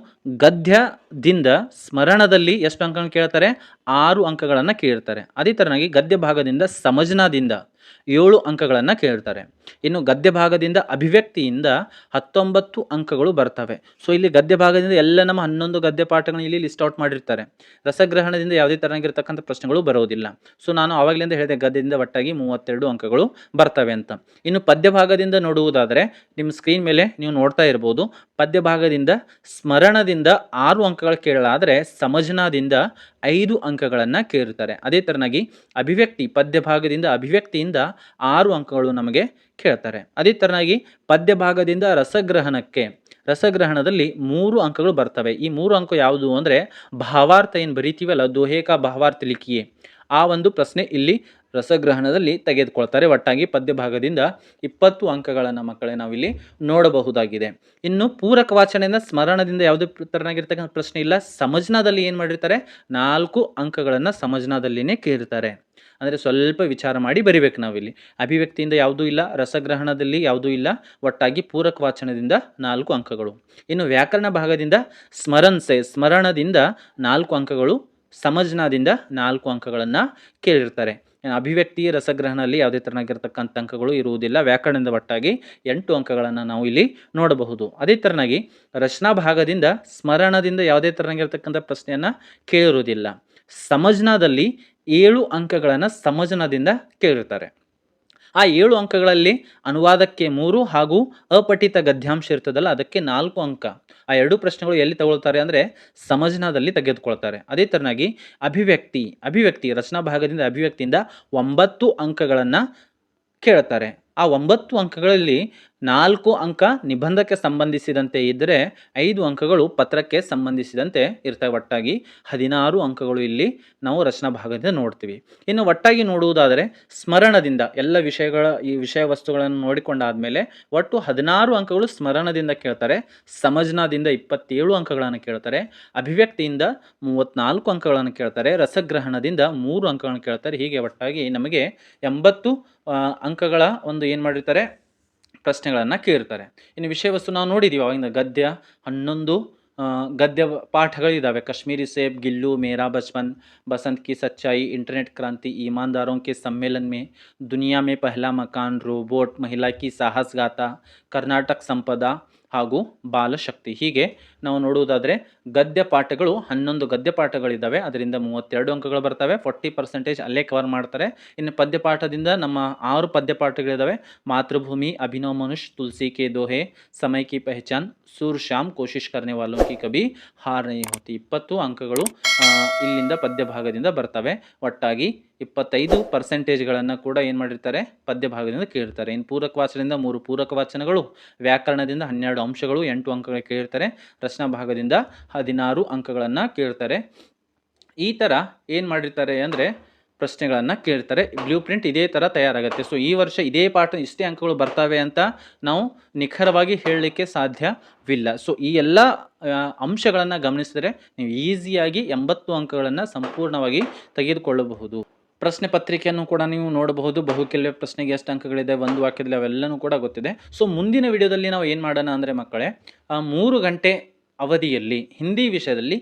ಗದ್ಯದಿಂದ ಸ್ಮರಣದಲ್ಲಿ ಎಷ್ಟು ಅಂಕಗಳನ್ನು ಕೇಳ್ತಾರೆ? 6 ಅಂಕಗಳನ್ನು ಕೇಳ್ತಾರೆ. ಅದೇ ಥರನಾಗಿ ಗದ್ಯ ಭಾಗದಿಂದ ಸಮಜ್ನದಿಂದ 7 ಅಂಕಗಳನ್ನು ಕೇಳ್ತಾರೆ. ಇನ್ನು ಗದ್ಯ ಭಾಗದಿಂದ ಅಭಿವ್ಯಕ್ತಿಯಿಂದ 19 ಅಂಕಗಳು ಬರ್ತವೆ. ಸೊ ಇಲ್ಲಿ ಗದ್ಯ ಭಾಗದಿಂದ ಎಲ್ಲ ನಮ್ಮ 11 ಗದ್ಯ ಪಾಠಗಳನ್ನ ಇಲ್ಲಿ ಲಿಸ್ಟ್ ಔಟ್ ಮಾಡಿರ್ತಾರೆ. ರಸಗ್ರಹಣದಿಂದ ಯಾವುದೇ ತರನಾಗಿರ್ತಕ್ಕಂಥ ಪ್ರಶ್ನೆಗಳು ಬರೋದಿಲ್ಲ. ಸೊ ನಾನು ಆವಾಗಲಿಂದ ಹೇಳಿದೆ ಗದ್ಯದಿಂದ ಒಟ್ಟಾಗಿ 32 ಅಂಕಗಳು ಬರ್ತವೆ ಅಂತ. ಇನ್ನು ಪದ್ಯ ಭಾಗದಿಂದ ನೋಡುವುದಾದರೆ ನಿಮ್ಮ ಸ್ಕ್ರೀನ್ ಮೇಲೆ ನೀವು ನೋಡ್ತಾ ಇರ್ಬೋದು. ಪದ್ಯ ಭಾಗದಿಂದ ಸ್ಮರಣದಿಂದ 6 ಅಂಕಗಳು ಕೇಳಲಾದರೆ ಸಮಜ್ನಾದಿಂದ 5 ಅಂಕಗಳನ್ನು ಕೇಳ್ತಾರೆ. ಅದೇ ಥರನಾಗಿ ಅಭಿವ್ಯಕ್ತಿ ಪದ್ಯ ಭಾಗದಿಂದ ಅಭಿವ್ಯಕ್ತಿಯಿಂದ 6 ಅಂಕಗಳು ನಮಗೆ ಕೇಳ್ತಾರೆ. ಅದೇ ಥರನಾಗಿ ಪದ್ಯ ಭಾಗದಿಂದ ರಸಗ್ರಹಣದಲ್ಲಿ 3 ಅಂಕಗಳು ಬರ್ತವೆ. ಈ 3 ಅಂಕ ಯಾವುದು ಅಂದರೆ ಭಾವಾರ್ಥ ಏನು ಬರಿತೀವಲ್ಲ, ದೋಹೇಕ ಭಾವಾರ್ಥ ಲಿಖಿಯೇ, ಆ ಒಂದು ಪ್ರಶ್ನೆ ಇಲ್ಲಿ ರಸಗ್ರಹಣದಲ್ಲಿ ತೆಗೆದುಕೊಳ್ತಾರೆ. ಒಟ್ಟಾಗಿ ಪದ್ಯ ಭಾಗದಿಂದ 20 ಅಂಕಗಳನ್ನು ಮಕ್ಕಳೇ ನಾವಿಲ್ಲಿ ನೋಡಬಹುದಾಗಿದೆ. ಇನ್ನು ಪೂರಕ ವಾಚನದಿಂದ ಸ್ಮರಣದಿಂದ ಯಾವುದೇ ತರನಾಗಿರ್ತಕ್ಕಂಥ ಪ್ರಶ್ನೆ ಇಲ್ಲ. ಸಮಜ್ನಾದಲ್ಲಿ ಏನು ಮಾಡಿರ್ತಾರೆ? 4 ಅಂಕಗಳನ್ನು ಸಮಜ್ನಾದಲ್ಲಿನೇ ಕೇಳ್ತಾರೆ. ಅಂದರೆ ಸ್ವಲ್ಪ ವಿಚಾರ ಮಾಡಿ ಬರಿಬೇಕು ನಾವಿಲ್ಲಿ. ಅಭಿವ್ಯಕ್ತಿಯಿಂದ ಯಾವುದೂ ಇಲ್ಲ, ರಸಗ್ರಹಣದಲ್ಲಿ ಯಾವುದೂ ಇಲ್ಲ, ಒಟ್ಟಾಗಿ ಪೂರಕ ವಾಚನದಿಂದ 4 ಅಂಕಗಳು. ಇನ್ನು ವ್ಯಾಕರಣ ಭಾಗದಿಂದ ಸ್ಮರಣದಿಂದ 4 ಅಂಕಗಳು, ಸಮಜ್ನಾದಿಂದ 4 ಅಂಕಗಳನ್ನು ಕೇಳಿರ್ತಾರೆ. ಅಭಿವ್ಯಕ್ತಿ ರಸಗ್ರಹಣದಲ್ಲಿ ಯಾವುದೇ ಥರನಾಗಿರ್ತಕ್ಕಂಥ ಅಂಕಗಳು ಇರುವುದಿಲ್ಲ. ವ್ಯಾಕರಣದಿಂದ ಒಟ್ಟಾಗಿ 8 ಅಂಕಗಳನ್ನು ನಾವು ಇಲ್ಲಿ ನೋಡಬಹುದು. ಅದೇ ಥರನಾಗಿ ರಚನಾ ಭಾಗದಿಂದ ಸ್ಮರಣದಿಂದ ಯಾವುದೇ ಥರನಾಗಿರ್ತಕ್ಕಂಥ ಪ್ರಶ್ನೆಯನ್ನು ಕೇಳಿರುವುದಿಲ್ಲ. ಸಮಜ್ನಾದಲ್ಲಿ 7 ಅಂಕಗಳನ್ನು ಸಮಜ್ನದಿಂದ ಕೇಳಿರ್ತಾರೆ. ಆ 7 ಅಂಕಗಳಲ್ಲಿ ಅನುವಾದಕ್ಕೆ 3 ಹಾಗೂ ಅಪಠಿತ ಗದ್ಯಾಂಶ ಇರ್ತದಲ್ಲ ಅದಕ್ಕೆ 4 ಅಂಕ. ಆ 2 ಪ್ರಶ್ನೆಗಳು ಎಲ್ಲಿ ತಗೊಳ್ತಾರೆ ಅಂದರೆ ಸಮಜ್ನಾದಲ್ಲಿ ತೆಗೆದುಕೊಳ್ತಾರೆ. ಅದೇ ಥರನಾಗಿ ಅಭಿವ್ಯಕ್ತಿ ರಚನಾ ಭಾಗದಿಂದ ಅಭಿವ್ಯಕ್ತಿಯಿಂದ 9 ಅಂಕಗಳನ್ನು ಕೇಳ್ತಾರೆ. ಆ 9 ಅಂಕಗಳಲ್ಲಿ 4 ಅಂಕ ನಿಬಂಧಕ್ಕೆ ಸಂಬಂಧಿಸಿದಂತೆ ಇದ್ದರೆ 5 ಅಂಕಗಳು ಪತ್ರಕ್ಕೆ ಸಂಬಂಧಿಸಿದಂತೆ ಇರ್ತವೆ. ಒಟ್ಟಾಗಿ 16 ಅಂಕಗಳು ಇಲ್ಲಿ ನಾವು ರಚನಾ ಭಾಗದಿಂದ ನೋಡ್ತೀವಿ. ಇನ್ನು ಒಟ್ಟಾಗಿ ನೋಡುವುದಾದರೆ ಸ್ಮರಣದಿಂದ ಎಲ್ಲ ಈ ವಿಷಯ ವಸ್ತುಗಳನ್ನು ನೋಡಿಕೊಂಡಾದ್ಮೇಲೆ ಒಟ್ಟು 16 ಅಂಕಗಳು ಸ್ಮರಣದಿಂದ ಕೇಳ್ತಾರೆ. ಸಮಜ್ನಾದಿಂದ 27 ಅಂಕಗಳನ್ನು ಕೇಳ್ತಾರೆ. ಅಭಿವ್ಯಕ್ತಿಯಿಂದ 34 ಅಂಕಗಳನ್ನು ಕೇಳ್ತಾರೆ. ರಸಗ್ರಹಣದಿಂದ 3 ಅಂಕಗಳನ್ನು ಕೇಳ್ತಾರೆ. ಹೀಗೆ ಒಟ್ಟಾಗಿ ನಮಗೆ 80 ಅಂಕಗಳ ಒಂದು ಏನು ಮಾಡಿರ್ತಾರೆ ಪ್ರಶ್ನೆಗಳನ್ನು ಕೇಳ್ತಾರೆ. ಇನ್ನು ವಿಷಯ ವಸ್ತು ನಾವು ನೋಡಿದ್ದೀವಿ ಅವಾಗಿಂದ ಗದ್ಯ 11 ಗದ್ಯ ಪಾಠಗಳಿದ್ದಾವೆ. ಕಾಶ್ಮೀರಿ ಸೇಬ್, ಗಿಲ್ಲು, ಮೇರಾ ಬಚಪನ್, ಬಸಂತ್ ಕಿ ಸಚ್ಚಾಯಿ, ಇಂಟರ್ನೆಟ್ ಕ್ರಾಂತಿ, ईमानदारों के सम्मेलन में, दुनिया में पहला मकान, रोबोट, महिला की साहस गाथा, ಕರ್ನಾಟಕ ಸಂಪದ ಹಾಗೂ ಬಾಲಶಕ್ತಿ. ಹೀಗೆ ನಾವು ನೋಡುವುದಾದರೆ ಗದ್ಯ ಪಾಠಗಳು 11 ಗದ್ಯ ಪಾಠಗಳಿದ್ದಾವೆ. ಅದರಿಂದ 32 ಅಂಕಗಳು ಬರ್ತವೆ. 40% ಅಲ್ಲೇ ಕವರ್ ಮಾಡ್ತಾರೆ. ಇನ್ನು ಪದ್ಯ ಪಾಠದಿಂದ ನಮ್ಮ 6 ಪದ್ಯ ಪಾಠಗಳಿದ್ದಾವೆ. ಮಾತೃಭೂಮಿ, ಅಭಿನವ್ ಮನುಷ್ಯ, ತುಳಸಿ ಕೆ ದೋಹೆ, ಸಮಯ ಕಿ ಪಹಚಾನ್, ಸೂರ್ ಶಾಮ್, ಕೋಶಿಶ್ ಕರ್ನೆ ವಾಲೋಂ ಕಿ ಕಭಿ ಹಾರ್ ನಹೀ ಹೋತಿ. 20 ಅಂಕಗಳು ಇಲ್ಲಿಂದ ಪದ್ಯ ಭಾಗದಿಂದ ಬರ್ತವೆ. ಒಟ್ಟಾಗಿ 25% ಕೂಡ ಏನು ಮಾಡಿರ್ತಾರೆ ಪದ್ಯ ಭಾಗದಿಂದ ಕೇಳ್ತಾರೆ. ಇನ್ನು ಪೂರಕ ವಾಚನದಿಂದ 3 ಪೂರಕ ವಾಚನಗಳು, ವ್ಯಾಕರಣದಿಂದ 12 ಅಂಶಗಳು, 8 ಅಂಕಗಳು ಕೇಳ್ತಾರೆ. ರಚನಾ ಭಾಗದಿಂದ 16 ಅಂಕಗಳನ್ನು ಕೇಳ್ತಾರೆ. ಈ ಥರ ಏನು ಮಾಡಿರ್ತಾರೆ ಅಂದರೆ ಪ್ರಶ್ನೆಗಳನ್ನು ಕೇಳ್ತಾರೆ. ಬ್ಲೂ ಪ್ರಿಂಟ್ ಇದೇ ಥರ ತಯಾರಾಗುತ್ತೆ. ಸೊ ಈ ವರ್ಷ ಇದೇ ಪಾಠ ಇಷ್ಟೇ ಅಂಕಗಳು ಬರ್ತವೆ ಅಂತ ನಾವು ನಿಖರವಾಗಿ ಹೇಳಲಿಕ್ಕೆ ಸಾಧ್ಯವಿಲ್ಲ. ಸೊ ಈ ಎಲ್ಲ ಅಂಶಗಳನ್ನು ಗಮನಿಸಿದರೆ ನೀವು ಈಸಿಯಾಗಿ 80 ಅಂಕಗಳನ್ನು ಸಂಪೂರ್ಣವಾಗಿ ತೆಗೆದುಕೊಳ್ಳಬಹುದು. ಪ್ರಶ್ನೆ ಪತ್ರಿಕೆಯನ್ನು ಕೂಡ ನೀವು ನೋಡಬಹುದು. ಬಹುಕೆಲುವೆ ಪ್ರಶ್ನೆಗೆ ಎಷ್ಟು ಅಂಕಗಳಿದೆ, ಒಂದು ವಾಕ್ಯದಲ್ಲಿ ಅವೆಲ್ಲನೂ ಕೂಡ ಗೊತ್ತಿದೆ. ಸೊ ಮುಂದಿನ ವಿಡಿಯೋದಲ್ಲಿ ನಾವು ಏನು ಮಾಡೋಣ ಅಂದರೆ ಮಕ್ಕಳೇ 3 ಗಂಟೆ ಅವಧಿಯಲ್ಲಿ ಹಿಂದಿ ವಿಷಯದಲ್ಲಿ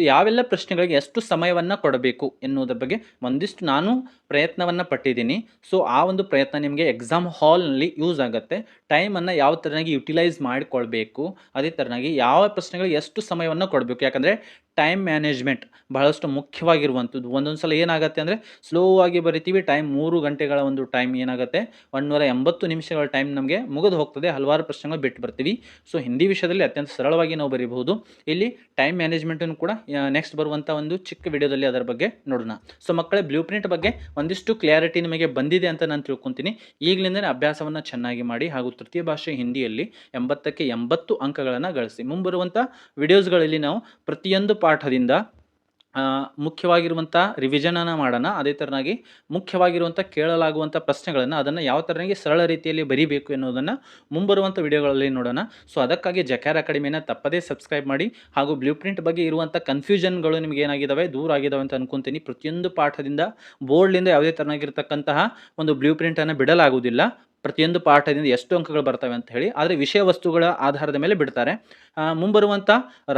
ಯಾವೆಲ್ಲ ಪ್ರಶ್ನೆಗಳಿಗೆ ಎಷ್ಟು ಸಮಯವನ್ನು ಕೊಡಬೇಕು ಎನ್ನುವುದರ ಬಗ್ಗೆ ಒಂದಿಷ್ಟು ನಾನು ಪ್ರಯತ್ನವನ್ನು ಪಟ್ಟಿದ್ದೀನಿ. ಸೊ ಆ ಒಂದು ಪ್ರಯತ್ನ ನಿಮಗೆ ಎಕ್ಸಾಮ್ ಹಾಲ್ನಲ್ಲಿ ಯೂಸ್ ಆಗುತ್ತೆ. ಟೈಮನ್ನು ಯಾವ ಥರನಾಗಿ ಯುಟಿಲೈಸ್ ಮಾಡಿಕೊಳ್ಬೇಕು, ಅದೇ ಥರನಾಗಿ ಯಾವ ಪ್ರಶ್ನೆಗಳಿಗೆ ಎಷ್ಟು ಸಮಯವನ್ನು ಕೊಡಬೇಕು. ಯಾಕಂದರೆ ಟೈಮ್ ಮ್ಯಾನೇಜ್ಮೆಂಟ್ ಬಹಳಷ್ಟು ಮುಖ್ಯವಾಗಿರುವಂಥದ್ದು. ಒಂದೊಂದು ಸಲ ಏನಾಗುತ್ತೆ ಅಂದರೆ ಸ್ಲೋ ಆಗಿ ಬರಿತೀವಿ. 3 ಗಂಟೆಗಳ ಒಂದು ಟೈಮ್ ಏನಾಗುತ್ತೆ 180 ನಿಮಿಷಗಳ ಟೈಮ್ ನಮಗೆ ಮುಗಿದು ಹೋಗ್ತದೆ. ಹಲವಾರು ಪ್ರಶ್ನೆಗಳು ಬಿಟ್ಟು ಬರ್ತೀವಿ. ಸೊ ಹಿಂದಿ ವಿಷಯದಲ್ಲಿ ಅತ್ಯಂತ ಸರಳವಾಗಿ ನಾವು ಬರೀಬಹುದು. ಇಲ್ಲಿ ಟೈಮ್ ಮ್ಯಾನೇಜ್ಮೆಂಟನ್ನು ಕೂಡ ನೆಕ್ಸ್ಟ್ ಬರುವಂಥ ಒಂದು ಚಿಕ್ಕ ವಿಡಿಯೋದಲ್ಲಿ ಅದರ ಬಗ್ಗೆ ನೋಡೋಣ. ಸೊ ಮಕ್ಕಳೇ ಬ್ಲೂ ಪ್ರಿಂಟ್ ಬಗ್ಗೆ ಒಂದಿಷ್ಟು ಕ್ಲಿಯಾರಿಟಿ ನಿಮಗೆ ಬಂದಿದೆ ಅಂತ ನಾನು ತಿಳ್ಕೊತೀನಿ. ಈಗಲಿಂದಲೇ ಅಭ್ಯಾಸವನ್ನು ಚೆನ್ನಾಗಿ ಮಾಡಿ ಹಾಗೂ ತೃತೀಯ ಭಾಷೆ ಹಿಂದಿಯಲ್ಲಿ 80ಕ್ಕೆ 80 ಅಂಕಗಳನ್ನು ಗಳಿಸಿ ಮುಂಬರುವಂಥ ವಿಡಿಯೋಸ್ಗಳಲ್ಲಿ ನಾವು ಪ್ರತಿಯೊಂದು ಪಾಠದಿಂದ ಮುಖ್ಯವಾಗಿರುವಂಥ ರಿವಿಷನನ್ನು ಮಾಡೋಣ. ಅದೇ ಥರನಾಗಿ ಮುಖ್ಯವಾಗಿರುವಂಥ ಕೇಳಲಾಗುವಂಥ ಪ್ರಶ್ನೆಗಳನ್ನು ಅದನ್ನು ಯಾವ ಥರನಾಗಿ ಸರಳ ರೀತಿಯಲ್ಲಿ ಬರೀಬೇಕು ಎನ್ನುವುದನ್ನು ಮುಂಬರುವಂಥ ವಿಡಿಯೋಗಳಲ್ಲಿ ನೋಡೋಣ. ಸೊ ಅದಕ್ಕಾಗಿ ಜಕ್ಯಾರ್ ಅಕಾಡೆಮಿನ ತಪ್ಪದೇ ಸಬ್ಸ್ಕ್ರೈಬ್ ಮಾಡಿ. ಹಾಗೂ ಬ್ಲೂ ಪ್ರಿಂಟ್ ಬಗ್ಗೆ ಇರುವಂಥ ಕನ್ಫ್ಯೂಷನ್ಗಳು ನಿಮಗೆ ಏನಾಗಿದ್ದಾವೆ, ದೂರ ಆಗಿದ್ದಾವೆ ಅಂತ ಅನ್ಕೊತೀನಿ. ಪ್ರತಿಯೊಂದು ಪಾಠದಿಂದ ಬೋರ್ಡ್ಲಿಂದ ಯಾವುದೇ ಥರನಾಗಿರ್ತಕ್ಕಂತಹ ಒಂದು ಬ್ಲೂ ಪ್ರಿಂಟನ್ನು ಬಿಡಲಾಗುವುದಿಲ್ಲ. ಪ್ರತಿಯೊಂದು ಪಾಠದಿಂದ ಎಷ್ಟು ಅಂಕಗಳು ಬರ್ತವೆ ಅಂತ ಹೇಳಿ, ಆದರೆ ವಿಷಯ ವಸ್ತುಗಳ ಆಧಾರದ ಮೇಲೆ ಬಿಡ್ತಾರೆ. ಮುಂಬರುವಂಥ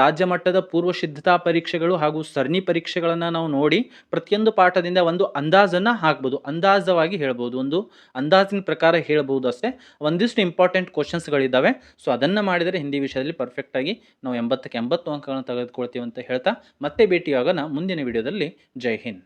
ರಾಜ್ಯ ಮಟ್ಟದ ಪೂರ್ವ ಸಿದ್ಧತಾ ಪರೀಕ್ಷೆಗಳು ಹಾಗೂ ಸರಣಿ ಪರೀಕ್ಷೆಗಳನ್ನು ನಾವು ನೋಡಿ ಪ್ರತಿಯೊಂದು ಪಾಠದಿಂದ ಒಂದು ಅಂದಾಜನ್ನು ಹಾಕ್ಬೋದು, ಅಂದಾಜವಾಗಿ ಹೇಳ್ಬೋದು, ಒಂದು ಅಂದಾಜಿನ ಪ್ರಕಾರ ಹೇಳ್ಬೋದು ಅಷ್ಟೇ. ಒಂದಿಷ್ಟು ಇಂಪಾರ್ಟೆಂಟ್ ಕ್ವಶನ್ಸ್ಗಳಿದ್ದಾವೆ. ಸೊ ಅದನ್ನು ಮಾಡಿದರೆ ಹಿಂದಿ ವಿಷಯದಲ್ಲಿ ಪರ್ಫೆಕ್ಟಾಗಿ ನಾವು 80ಕ್ಕೆ 80 ಅಂಕಗಳನ್ನು ತೆಗೆದುಕೊಳ್ತೀವಿ ಅಂತ ಹೇಳ್ತಾ ಮತ್ತೆ ಭೇಟಿಯಾಗೋಣ ಮುಂದಿನ ವಿಡಿಯೋದಲ್ಲಿ. ಜೈ ಹಿಂದ್.